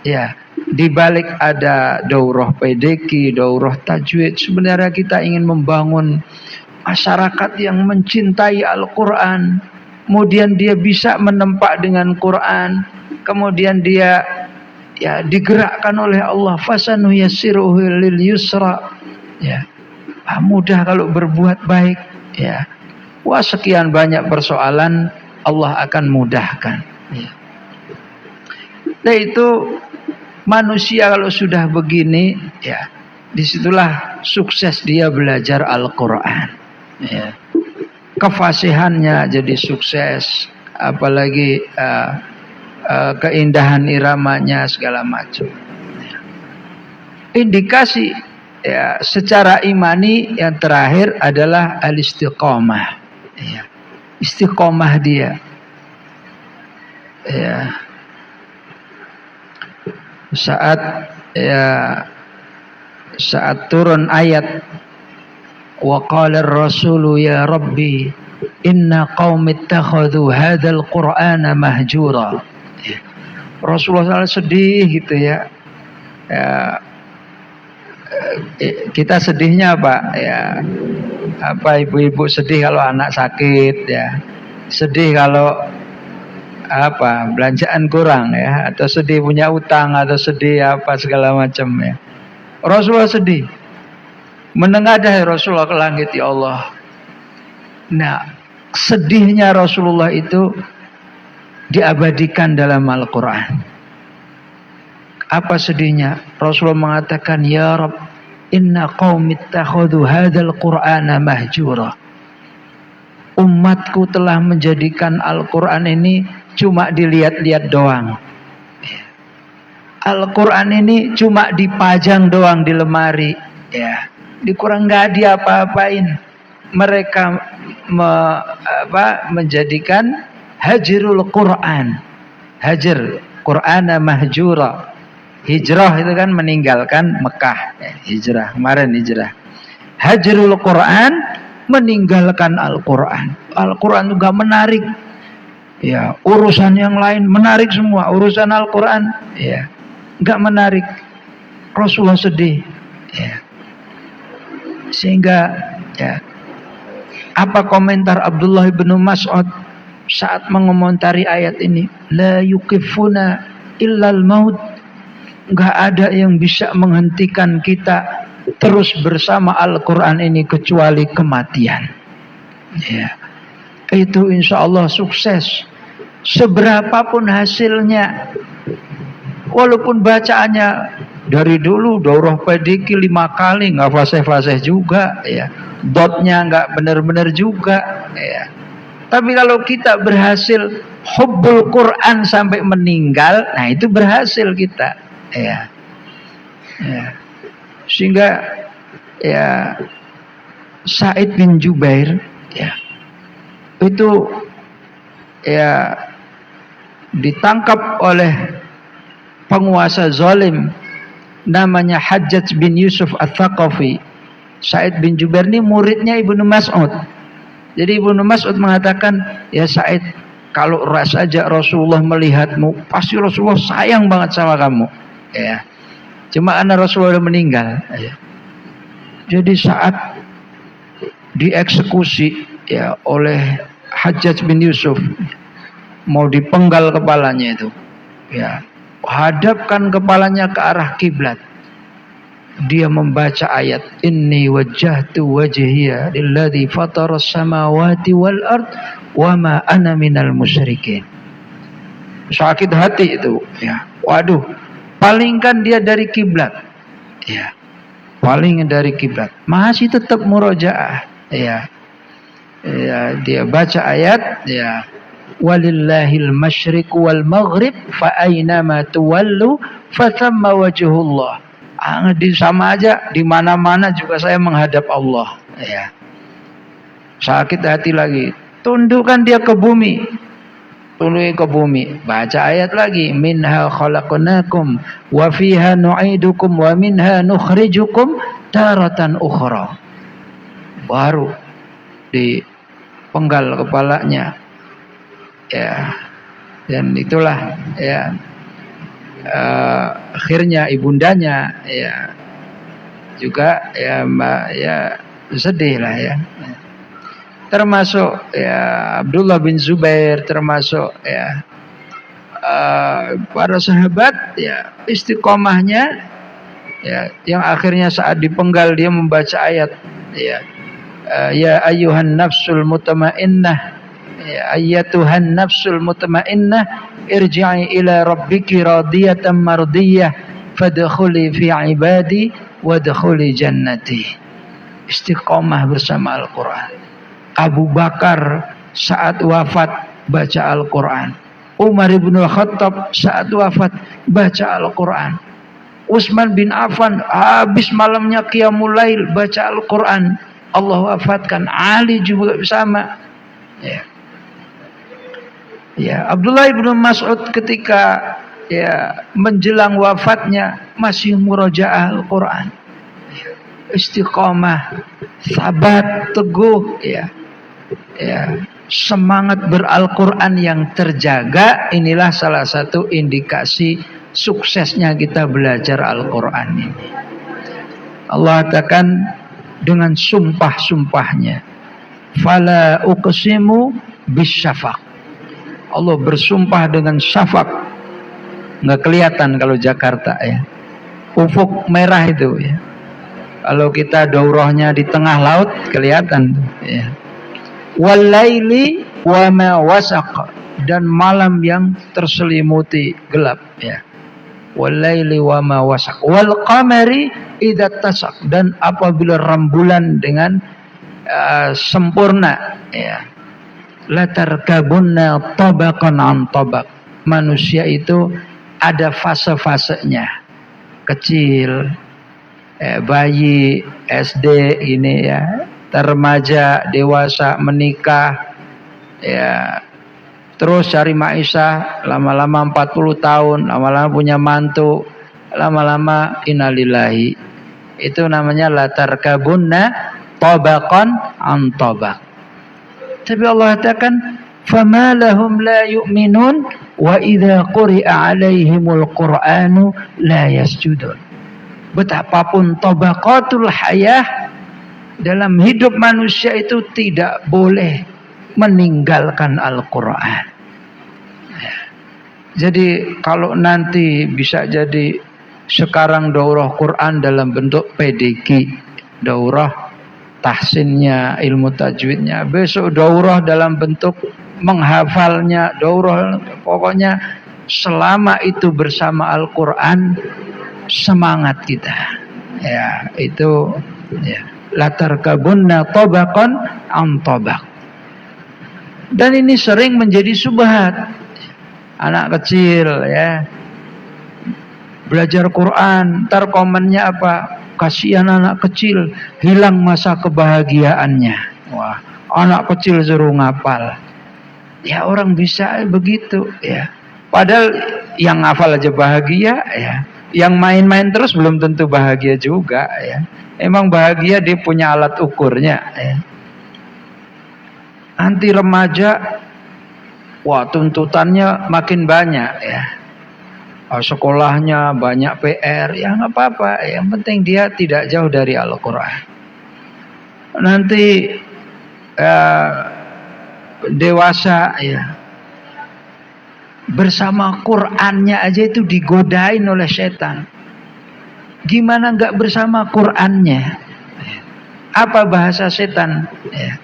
ya. Di balik ada daurah PDQ, daurah tajwid, sebenarnya kita ingin membangun masyarakat yang mencintai Al-Quran. Kemudian dia bisa menempa dengan Quran. Kemudian dia ya digerakkan oleh Allah, fasanuyassiruhu lil yusra, ya mudah kalau berbuat baik, ya wah sekian banyak persoalan Allah akan mudahkan, ya. Nah itu manusia kalau sudah begini, ya disitulah sukses dia belajar Al-Quran, ya. Kefasihannya jadi sukses, apalagi keindahan iramanya segala macam. Indikasi ya secara imani yang terakhir adalah al-istiqomah, ya. Istiqomah dia, ya. Saat turun ayat wa qala ar-rasulu ya rabbi inna qaumi ittakhadhu hadzal qur'ana mahjura, ya. Rasulullah SAW sedih gitu, ya. Kita sedihnya apa, ya apa ibu-ibu sedih kalau anak sakit, ya sedih kalau apa belanjaan kurang, ya atau sedih punya utang atau sedih apa segala macam, ya. Rasulullah sedih, menengadah Rasulullah ke langit, ya Allah. Nah sedihnya Rasulullah itu diabadikan dalam Al-Quran. Apa sedihnya? Rasulullah mengatakan, ya Rabb inna qaumi ittakhadhu hadzal qur'ana mahjura. Umatku telah menjadikan Al-Quran ini cuma dilihat-lihat doang. Al-Quran ini cuma dipajang doang di lemari, ya. Dikurang nggak diapa-apain. Mereka menjadikan hajrul Quran, hajar Qur'ana mahjura. Hijrah itu kan meninggalkan Mekah, ya, hijrah kemarin hijrah. Hajrul Quran, meninggalkan Al-Quran. Al-Quran juga menarik, ya. Urusan yang lain menarik semua, urusan Al-Quran, ya nggak menarik. Rasulullah sedih, ya. Sehingga, ya apa komentar Abdullah bin Mas'ud saat mengomentari ayat ini? La yukifuna illal maut. Nggak ada yang bisa menghentikan kita terus bersama Al-Quran ini kecuali kematian, ya. Itu insya Allah sukses. Seberapapun hasilnya, walaupun bacaannya dari dulu daurah pediki 5 kali nggak fasih-fasih juga, ya. Dotnya nggak benar-benar juga, ya. Tapi kalau kita berhasil hubbul Quran sampai meninggal, nah itu berhasil kita, ya. Ya. Sehingga ya Sa'id bin Jubair, ya itu ya ditangkap oleh penguasa zalim namanya Hajjaj bin Yusuf Ats-Tsaqafi. Sa'id bin Jubair ini muridnya Ibnu Mas'ud. Jadi Ibnu Mas'ud mengatakan, ya Sa'id, kalau saja Rasulullah melihatmu, pasti Rasulullah sayang banget sama kamu, ya. Cuma karena Rasulullah meninggal, ya. Jadi saat dieksekusi, ya, oleh Hajjaj bin Yusuf, mau dipenggal kepalanya itu, ya, hadapkan kepalanya ke arah kiblat. Dia membaca ayat inni wajjahtu wajhiya lilladzi fataras samawati wal ard wa ma ana minal musyrikin. Sakit hati itu, ya. Waduh, palingkan dia dari kiblat, ya. Paling dari kiblat, masih tetap murojaah, ya. Ya, dia baca ayat, ya. Walillahil masyriq wal maghrib fa aina ma tuwallu fa thamma wajhullah. Sama aja, di mana-mana juga saya menghadap Allah, ya. Sakit hati lagi, tundukkan dia ke bumi, tundukkan ke bumi, baca ayat lagi, minha khalaqnakum wa fiha nu'idukum wa minha nukhrijukum taratan ukhra. Baru dipenggal kepalanya, ya. Dan itulah, ya, akhirnya ibundanya, ya juga, ya mbak, ya sedih lah, ya. Termasuk, ya Abdullah bin Zubair, termasuk, ya para sahabat ya istiqomahnya ya yang akhirnya saat dipenggal dia membaca ayat ya ya ayyuhan nafsul mutmainnah ya ayyatuhan nafsul mutmainnah irji'i ila rabbiki radiyatan mardiyah fadkhuli fi ibadi wadkhuli jannati. Istiqomah bersama Al-Quran. Abu Bakar saat wafat baca Al-Quran. Umar bin Khattab saat wafat baca Al-Quran. Utsman bin Affan habis malamnya qiyamul lail baca Al-Quran. Allah wafatkan. Ali juga sama. Ya. Ya, Abdullah bin Mas'ud ketika ya menjelang wafatnya masih murojaah Al-Quran. Ya. Istiqomah, sabat, teguh ya. Ya, semangat beral-Quran yang terjaga, inilah salah satu indikasi suksesnya kita belajar Al-Quran ini. Allah katakan dengan sumpah-sumpahnya, fala uqsimu bisyafaq. Allah bersumpah dengan syafaq. Nggak kelihatan kalau Jakarta ya, ufuk merah itu ya. Kalau kita daurahnya di tengah laut kelihatan ya. Walaili wa ma wasaq, dan malam yang terselimuti gelap ya. Walaili wa ma wasaq wal qamari idza tasaq, dan apabila rembulan dengan sempurna ya. La tarkabunna tabaqan an tabaq. Manusia itu ada fase-fasenya. Kecil, bayi, SD ini ya, remaja, dewasa, menikah ya, terus cari maisha, lama-lama 40 tahun, lama-lama punya mantu, lama-lama innalillahi. Itu namanya latar kabunna tabaqan an tabaq. Tapi Allah katakan fama lahum la yu'minun wa idza quri'a 'alaihimul qur'anu la yasjudun. Betapapun tabaqatul hayah dalam hidup manusia itu tidak boleh meninggalkan Al-Quran. Jadi kalau nanti bisa jadi sekarang daurah Quran dalam bentuk PDG, daurah tahsinnya, ilmu tajwidnya, besok daurah dalam bentuk menghafalnya, daurah, pokoknya selama itu bersama Al-Quran semangat kita. Ya, itu ya. Latar kabunna tabaqan an tabaq. Dan ini sering menjadi subhat. Anak kecil ya belajar Quran, ntar komennya apa? Kasihan anak kecil, hilang masa kebahagiaannya. Wah, anak kecil suruh ngapal. Ya orang bisa begitu ya. Padahal yang ngafal aja bahagia ya. Yang main-main terus belum tentu bahagia juga ya. Emang bahagia dia punya alat ukurnya ya. Nanti remaja, wah tuntutannya makin banyak ya. Sekolahnya banyak PR, ya nggak apa-apa. Yang penting dia tidak jauh dari Al-Quran. Nanti dewasa ya, bersama Qurannya aja itu digodain oleh setan. Gimana nggak bersama Qurannya? Apa bahasa setan? Ya.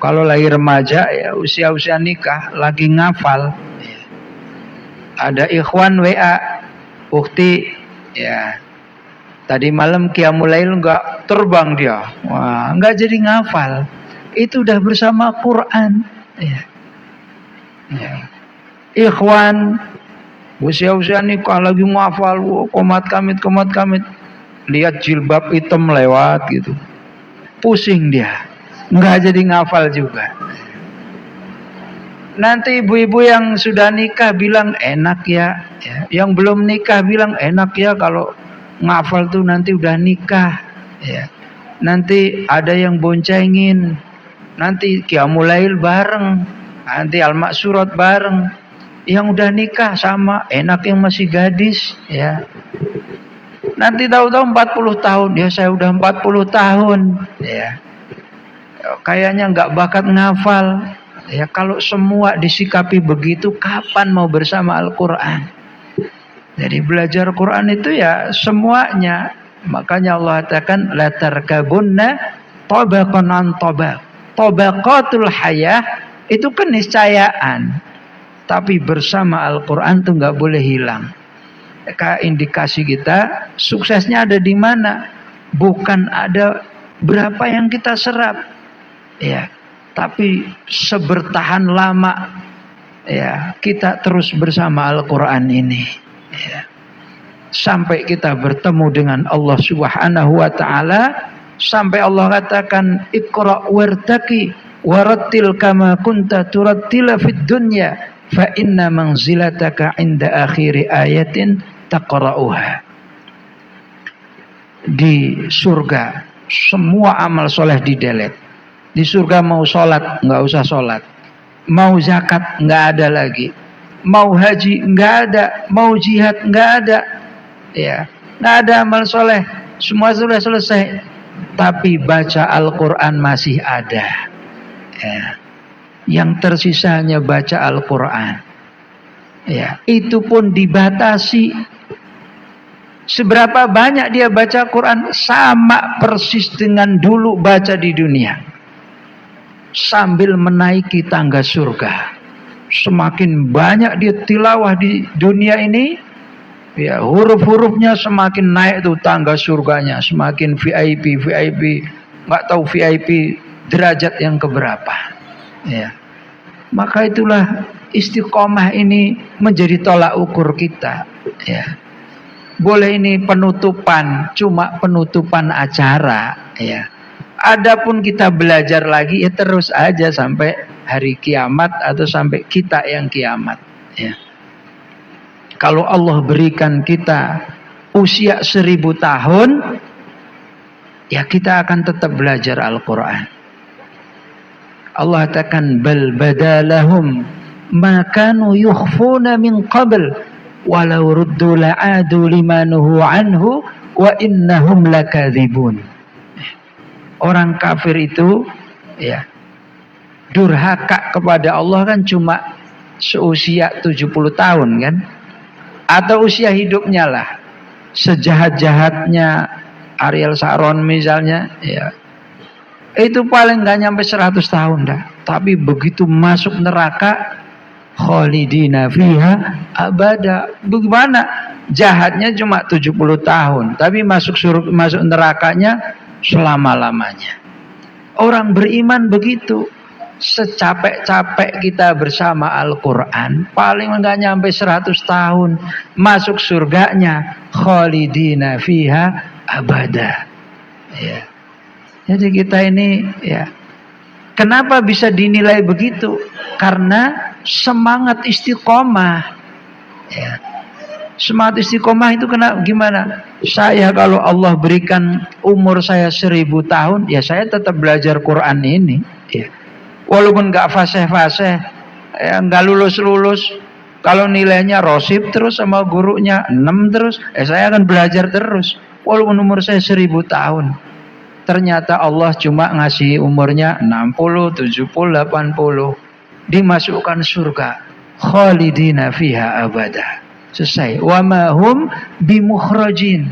Kalau lagi remaja ya, usia-usia nikah, lagi ngafal. Ada ikhwan WA, bukti ya. Tadi malam qiyamul lail enggak terbang dia. Wah, enggak jadi ngafal. Itu udah bersama Quran ya. Ya. Ikhwan usia-usia nikah lagi ngafal, komat kamit. Lihat jilbab hitam lewat gitu. Pusing dia. Enggak jadi ngafal juga. Nanti ibu-ibu yang sudah nikah bilang enak ya. Yang belum nikah bilang enak ya kalau ngafal tuh nanti udah nikah ya. Nanti ada yang boncengin, nanti qiyamul lail bareng, nanti al-maksurat bareng. Yang udah nikah sama, enak yang masih gadis ya. Nanti tahu-tahu 40 tahun, ya saya udah 40 tahun ya. Kayaknya nggak bakat ngafal. Ya kalau semua disikapi begitu, kapan mau bersama Al-Quran? Jadi belajar Quran itu ya semuanya. Makanya Allah katakan la tarkabunna tabaqan an tabaq. Tabaqatul hayah itu keniscayaan. Tapi bersama Al-Quran itu nggak boleh hilang. Indikasi kita suksesnya ada di mana? Bukan ada berapa yang kita serap, ya, tapi sebertahan lama, ya, kita terus bersama Al-Quran ini, ya, sampai kita bertemu dengan Allah Subhanahu wa Ta'ala, sampai Allah katakan Iqra wartaqi warattil kama kunta turattila fid dunya fa inna manzilataka inda akhiri ayatin taqra'uha. Di surga semua amal soleh didelet. Di surga mau sholat nggak usah sholat, mau zakat nggak ada lagi, mau haji nggak ada, mau jihad nggak ada, ya nggak ada amal soleh, semua sudah selesai. Tapi baca Al-Quran masih ada, ya. Yang tersisa hanya baca Al-Quran, ya. Itu pun dibatasi. Seberapa banyak dia baca Quran, sama persis dengan dulu baca di dunia. Sambil menaiki tangga surga. Semakin banyak dia tilawah di dunia ini, ya, huruf-hurufnya semakin naik tuh tangga surganya, semakin VIP, nggak tahu VIP derajat yang keberapa. Ya. Maka itulah istiqomah ini menjadi tolak ukur kita, ya. Boleh ini penutupan, cuma penutupan acara, ya. Adapun kita belajar lagi ya terus aja sampai hari kiamat atau sampai kita yang kiamat, ya. Kalau Allah berikan kita usia 1000 tahun, ya kita akan tetap belajar Al-Quran. Allah katakan bal badalahum ma kanu yukhfuna min qabl walau ruddu la'adu limanuhu anhu wa innahum lakadzibun. Orang kafir itu, ya, durhaka kepada Allah kan cuma seusia 70 tahun kan, atau usia hidupnya lah. Sejahat-jahatnya Ariel Sharon misalnya, ya, itu paling nggak nyampe 100 tahun dah. Tapi begitu masuk neraka, khalidina fiha abada. Bagaimana? Jahatnya cuma 70 tahun, tapi masuk nerakanya selama-lamanya. Orang beriman begitu. Secapek-capek kita bersama Al-Quran, paling enggak nyampe 100 tahun, masuk surganya khalidina fiha abada, ya. Jadi kita ini, ya, kenapa bisa dinilai begitu? Karena semangat istiqomah, ya. Semangat istiqomah itu gimana? Saya kalau Allah berikan umur saya 1000 tahun, ya saya tetap belajar Quran ini, ya. Walaupun nggak fasih-fasih, ya, nggak lulus-lulus, kalau nilainya rosib terus sama gurunya 6 terus, saya akan belajar terus. Walaupun umur saya 1000 tahun, ternyata Allah cuma ngasih umurnya 60, 70, 80, dimasukkan surga, khalidina fiha abada, selesai. Wa ma hum bimukhrajin,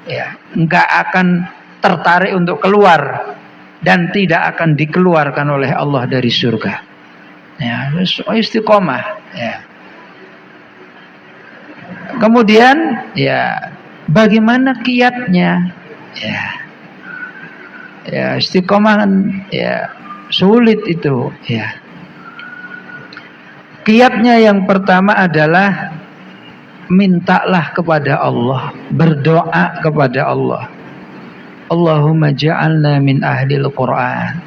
ya, nggak akan tertarik untuk keluar dan tidak akan dikeluarkan oleh Allah dari surga, ya. Istiqomah, ya. Kemudian, ya, bagaimana kiatnya, ya, ya, istiqomah kan, ya, sulit itu, ya. Kiatnya yang pertama adalah mintalah kepada Allah, berdoa kepada Allah. Allahumma ja'alna min ahlil Quran.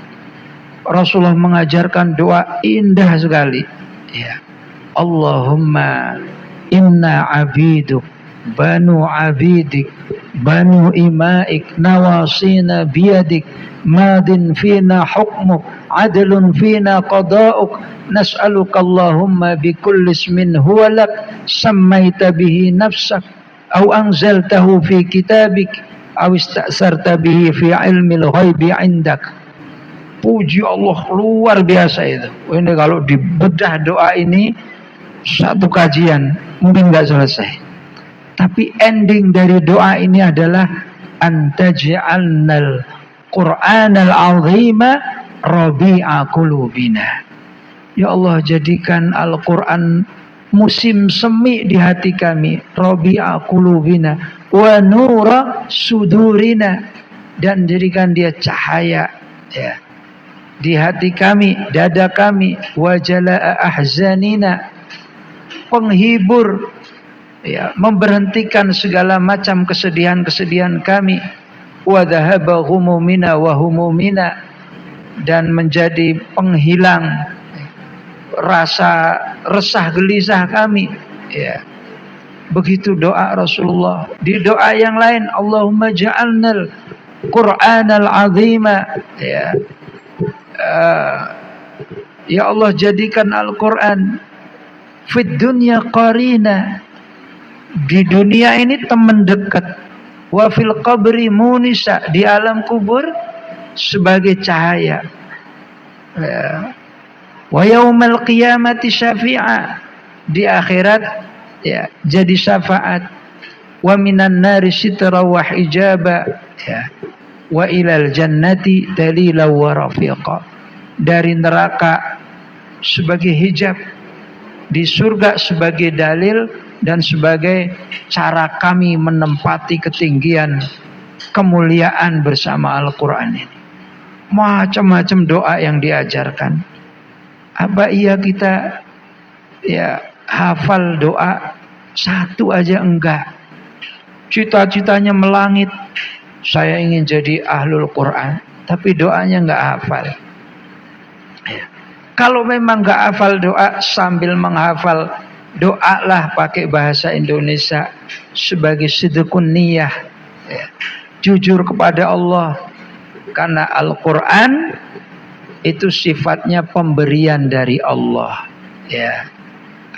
Rasulullah mengajarkan doa indah sekali, ya. Allahumma inna abiduk banu abidik banu imaik nawasina biyadik madin fina hukmuk adlun fina qada'uk nas'aluka Allahumma bikulli ismin huwa lak sammaita bihi nafsak au anzaltahu fi kitabik aw ista'sarta bihi fi ilmil ghaibi 'indak puji Allah luar biasa itu. Ini kalau dibedah doa ini satu kajian mungkin nggak selesai. Tapi ending dari doa ini adalah antaj'alnal Qur'anal azima rabi'a qulubina. Ya Allah, jadikan Al-Quran musim semi di hati kami, rabi'a qulubina wa nura sudurina, dan jadikan dia cahaya ya di hati kami, dada kami, wa jala'a ahzanina, penghibur ya, memberhentikan segala macam kesedihan-kesedihan kami, wa dhahaba ghumumina wa humumina, dan menjadi penghilang rasa resah gelisah kami ya. Begitu doa Rasulullah. Di doa yang lain, Allahumma ja'alnal Qur'anal azima ya. Ya Allah, jadikan Al-Quran fid dunya qarina, di dunia ini teman dekat, wa fil qabri munisa, di alam kubur sebagai cahaya ya. Wa yaumal qiyamati syafi'a, di akhirat ya jadi syafaat, wa minan nari sitra wa hijaba ya, wa ilal jannati dalila wa rafiqa, dari neraka sebagai hijab, di surga sebagai dalil dan sebagai cara kami menempati ketinggian kemuliaan bersama Al-Quran ini. Macam-macam doa yang diajarkan. Apa iya kita ya hafal doa satu aja? Enggak. Cita-citanya melangit, saya ingin jadi ahlul Quran, tapi doanya enggak hafal ya. Kalau memang enggak hafal doa, sambil menghafal doalah pakai bahasa Indonesia sebagai sidqun niyah ya. Jujur kepada Allah, karena Al-Quran itu sifatnya pemberian dari Allah ya.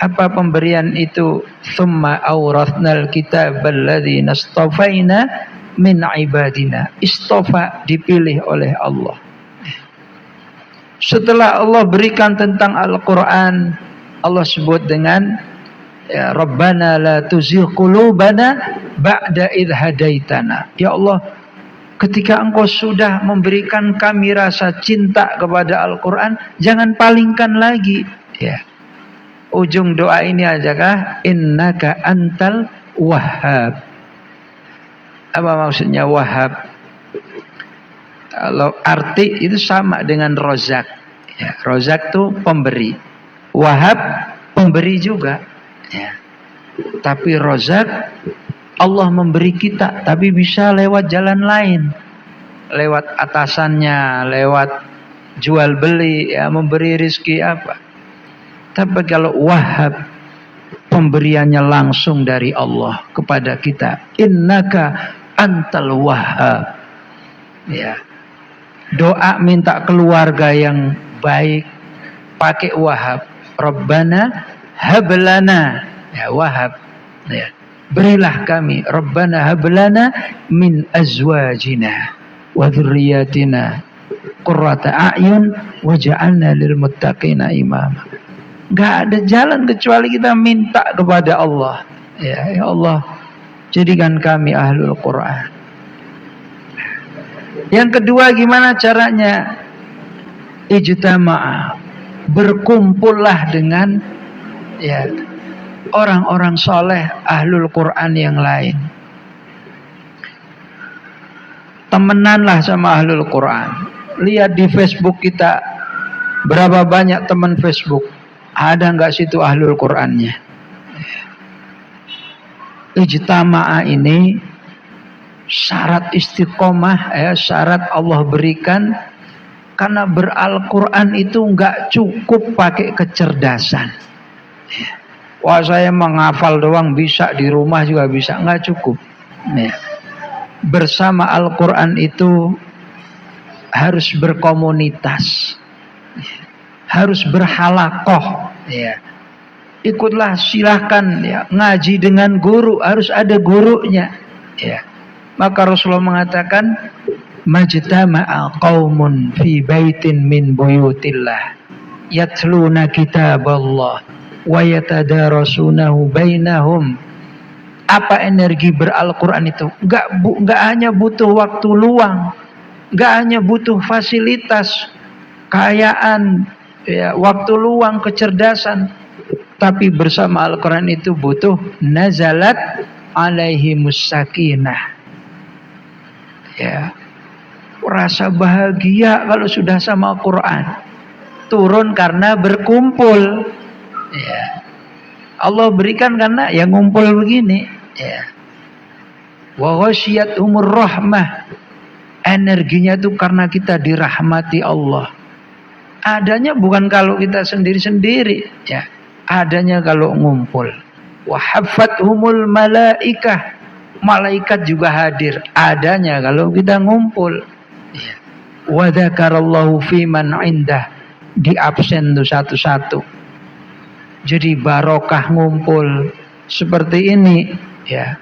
Apa pemberian itu? Tsumma awrathnal kitabal ladzina istafaina min ibadina. Istofa, dipilih oleh Allah. Setelah Allah berikan tentang Al-Quran, Allah sebut dengan ya, Rabbana la tuzigh qulubana ba'da idh hadaitana. Ya Allah, ketika Engkau sudah memberikan kami rasa cinta kepada Al-Quran, jangan palingkan lagi ya. Ujung doa ini ajakah? Innaka antal wahhab. Apa maksudnya wahhab? Kalau arti itu sama dengan rozak ya. Rozak itu pemberi, wahhab pemberi juga ya. Tapi rozak, Allah memberi kita, tapi bisa lewat jalan lain, lewat atasannya, lewat jual beli ya, memberi rizki apa. Tapi kalau wahhab, pemberiannya langsung dari Allah kepada kita. Innaka antal wahhab ya. Doa minta keluarga yang baik pakai wahhab. Rabbana hablana ya, wahhab ya. Berilah kami, Rabbana hablana min azwajina wa dzurriyyatina qurrata a'yun waj'alna lil muttaqina imama. Enggak ada jalan kecuali kita minta kepada Allah. Ya, ya Allah, jadikan kami ahlul Quran. Yang kedua, gimana caranya? Ijtama'a, berkumpullah dengan ya orang-orang soleh ahlul Quran yang lain. Temenanlah sama ahlul Quran. Lihat di Facebook kita, berapa banyak teman Facebook. Ada nggak situ ahlul Qurannya? Ijtama'a ini syarat istiqomah ya, syarat Allah berikan. Karena beral-Quran itu nggak cukup pakai kecerdasan. Wah, saya menghafal doang bisa, di rumah juga bisa, nggak cukup. Ya. Bersama Al-Quran itu harus berkomunitas, harus berhalakoh. Ya. Ikutlah, silahkan ya, ngaji dengan guru, harus ada gurunya. Ya. Maka Rasulullah mengatakan, majtama'a qaumun fi baitin min buyutillah yatluna kitaballah wa yatadarasunahu bainahum. Apa energi berAl-Quran itu? Enggak hanya butuh waktu luang, enggak hanya butuh fasilitas, kekayaan, ya, waktu luang, kecerdasan, tapi bersama Al-Quran itu butuh nazalat alaihimus sakinah. Ya, rasa bahagia kalau sudah sama Quran turun karena berkumpul. Ya, Allah berikan karena yang ngumpul begini. Ya, wa ghasyiyatuhumur rahmah, energinya itu karena kita dirahmati Allah. Adanya bukan kalau kita sendiri-sendiri, ya, adanya kalau ngumpul. Wa haffathumul malaikah, malaikat juga hadir, adanya kalau kita ngumpul. Ya. Wa dzakarallahu fiman indah, di absen tuh satu-satu. Jadi barokah ngumpul seperti ini, ya.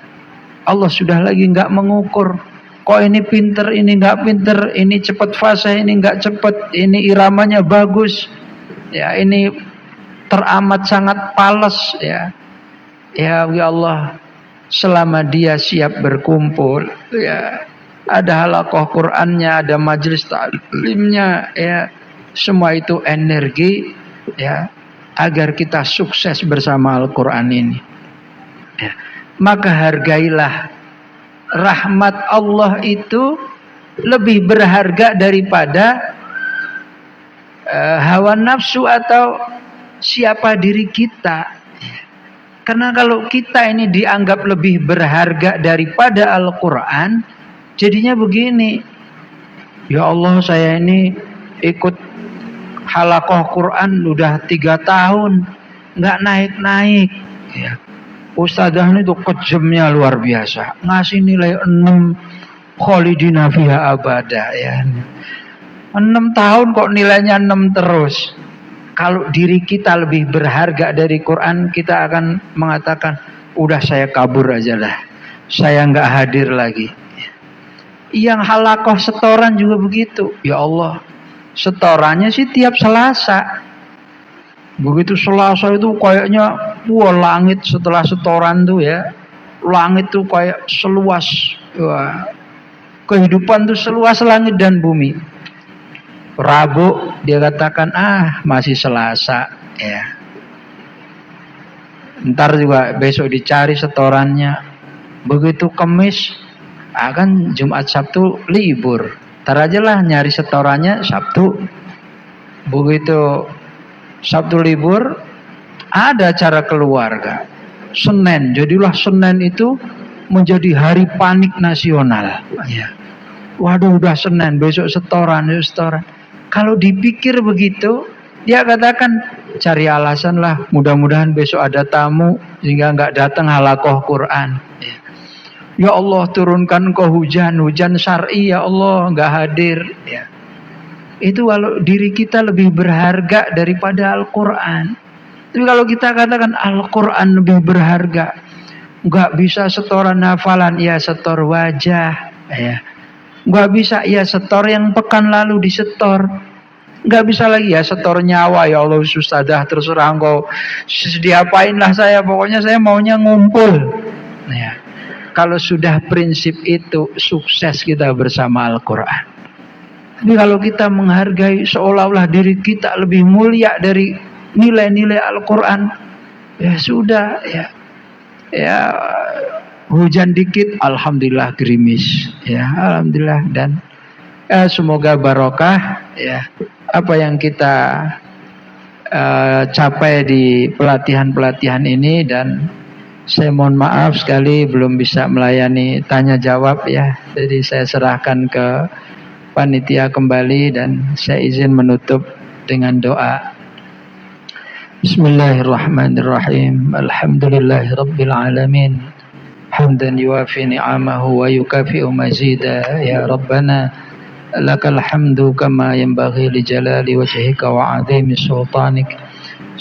Allah sudah lagi enggak mengukur. Kok ini pinter, ini enggak pinter, ini cepat fasih, ini enggak cepat, ini iramanya bagus, ya, ini teramat sangat pales, ya. Ya Allah, selama dia siap berkumpul, ya, ada halaqah Qur'annya, ada majelis ta'limnya, ya, semua itu energi, ya, agar kita sukses bersama Al-Quran ini. Ya. Maka hargailah rahmat Allah itu lebih berharga daripada hawa nafsu atau siapa diri kita. Karena kalau kita ini dianggap lebih berharga daripada Al-Quran, jadinya begini, ya Allah, saya ini ikut halaqah Quran udah 3 tahun nggak naik-naik, ya. Ustadzah itu kejamnya luar biasa, ngasih nilai 6, khalidina fiha abada, ya. 6 tahun kok nilainya 6 terus. Kalau diri kita lebih berharga dari Quran, kita akan mengatakan, udah saya kabur aja lah, saya nggak hadir lagi. Yang halaqah setoran juga begitu, ya Allah, setorannya sih tiap Selasa. Begitu Selasa itu kayaknya, wah, langit setelah setoran tuh, ya, langit tuh kayak seluas, wah, kehidupan tuh seluas langit dan bumi. Rabu dia katakan, masih Selasa, ya. Ntar juga besok dicari setorannya. Begitu Kamis, kan Jumat Sabtu libur, ntar aja lah nyari setorannya Sabtu. Begitu Sabtu libur, ada acara keluarga. Senin, jadilah Senin itu menjadi hari panik nasional, ya. Waduh, udah Senin, besok setoran. Kalau dipikir begitu, dia katakan, cari alasan lah, mudah-mudahan besok ada tamu sehingga nggak datang halaqah Quran. Ya Allah, turunkan kau hujan syar'i, ya Allah, nggak hadir, ya. Itu kalau diri kita lebih berharga daripada Al-Quran. Tapi kalau kita katakan Al-Quran lebih berharga, nggak bisa setoran hafalan, ya setor wajah, ya. Nggak bisa, ya setor yang pekan lalu disetor. Nggak bisa lagi, ya setor nyawa, ya Allah Ustadzah, terserah engkau diapain lah saya, pokoknya saya maunya ngumpul, ya. Kalau sudah prinsip itu, sukses kita bersama Al-Quran. Tapi kalau kita menghargai seolah-olah diri kita lebih mulia dari nilai-nilai Al-Quran, ya sudah, ya, ya, hujan dikit, alhamdulillah gerimis, ya, alhamdulillah, dan semoga barokah, ya, apa yang kita capai di pelatihan-pelatihan ini. Dan saya mohon maaf sekali belum bisa melayani tanya jawab, ya. Jadi saya serahkan ke panitia kembali dan saya izin menutup dengan doa. Bismillahirrahmanirrahim. Alhamdulillahirabbil alamin. Hamdan yuwafi ni'amahu wa yukafi'u mazida. Ya Rabbana lakal hamdu kama yanbaghi li jalali wajhika wa 'azimi sultanik.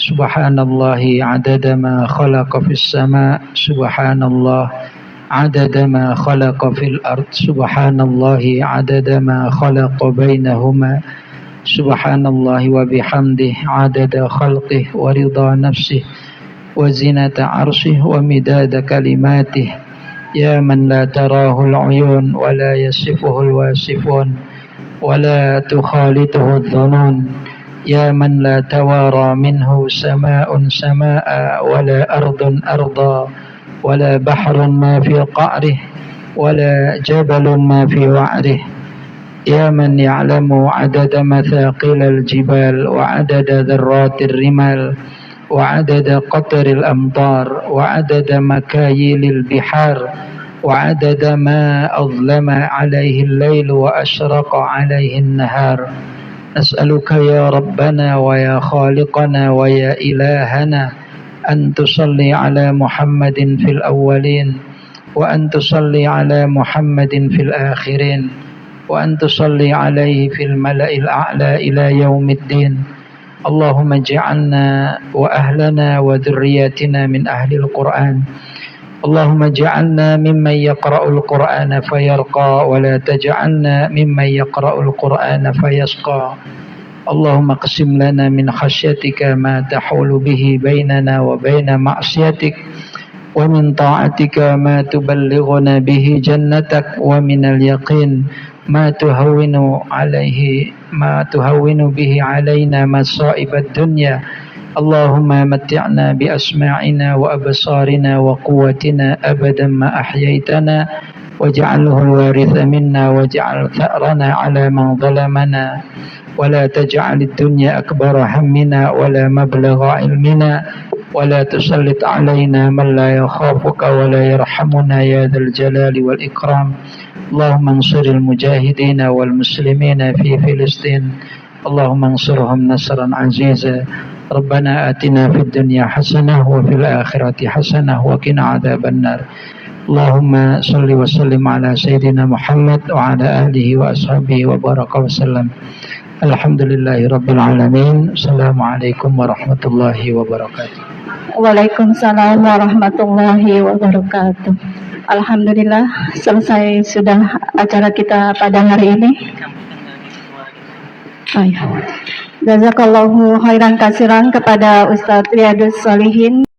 Subhanallahi 'adada ma khalaqa fis sama'. Subhanallah عدد ما خلق في الأرض سبحان الله عدد ما خلق بينهما سبحان الله وبحمده عدد خلقه ورضا نفسه وزنة عرشه ومداد كلماته يا من لا تراه العيون ولا يصفه الواصفون ولا تخالطه الظنون يا من لا توارى منه سماء سماء ولا أرض أرضا ولا بحر ما في قعره ولا جبل ما في وعره يا من يعلم عدد مثاقيل الجبال وعدد ذرات الرمال وعدد قطر الأمطار وعدد مكاييل البحار وعدد ما أظلم عليه الليل وأشرق عليه النهار نسألك يا ربنا ويا خالقنا ويا إلهنا أن تصلي على محمد في الأولين وأن تصلي على محمد في الآخرين وأن تصلي عليه في الملأ الأعلى إلى يوم الدين اللهم اجعلنا وأهلنا وذرياتنا من أهل القرآن اللهم اجعلنا ممن يقرأ القرآن فيرقى ولا تجعلنا ممن يقرأ القرآن فيشقى اللهم اقسم لنا من خشيتك ما تحول به بيننا وبين معصيتك ومن طاعتك ما تبلغنا به جنتك ومن اليقين ما تهون به علينا مصائب الدنيا اللهم متعنا بأسماعنا وأبصارنا وقوتنا أبدا ما أحييتنا واجعله الوارث منا واجعل ثأرنا على من ظلمنا ولا تجعل الدنيا أكبر همنا ولا مبلغ علمنا ولا تسلط علينا من لا يخافك ولا يرحمنا يا ذا الجلال والإكرام اللهم انصر المجاهدين والمسلمين في فلسطين اللهم انصرهم نصرا عزيزا ربنا آتنا في الدنيا حسنة وفي الآخرة حسنة وقنا عذاب النار اللهم صل وسلم على سيدنا محمد وعلى آله وأصحابه وبارك وسلم الحمد لله رب العالمين السلام عليكم ورحمة الله وبركاته. Waalaikumsalam warahmatullahi wabarakatuh. Alhamdulillah, selesai sudah acara kita pada hari ini. Jazakallahu khairan kasiran kepada Ustadz Riyadus Shalihin.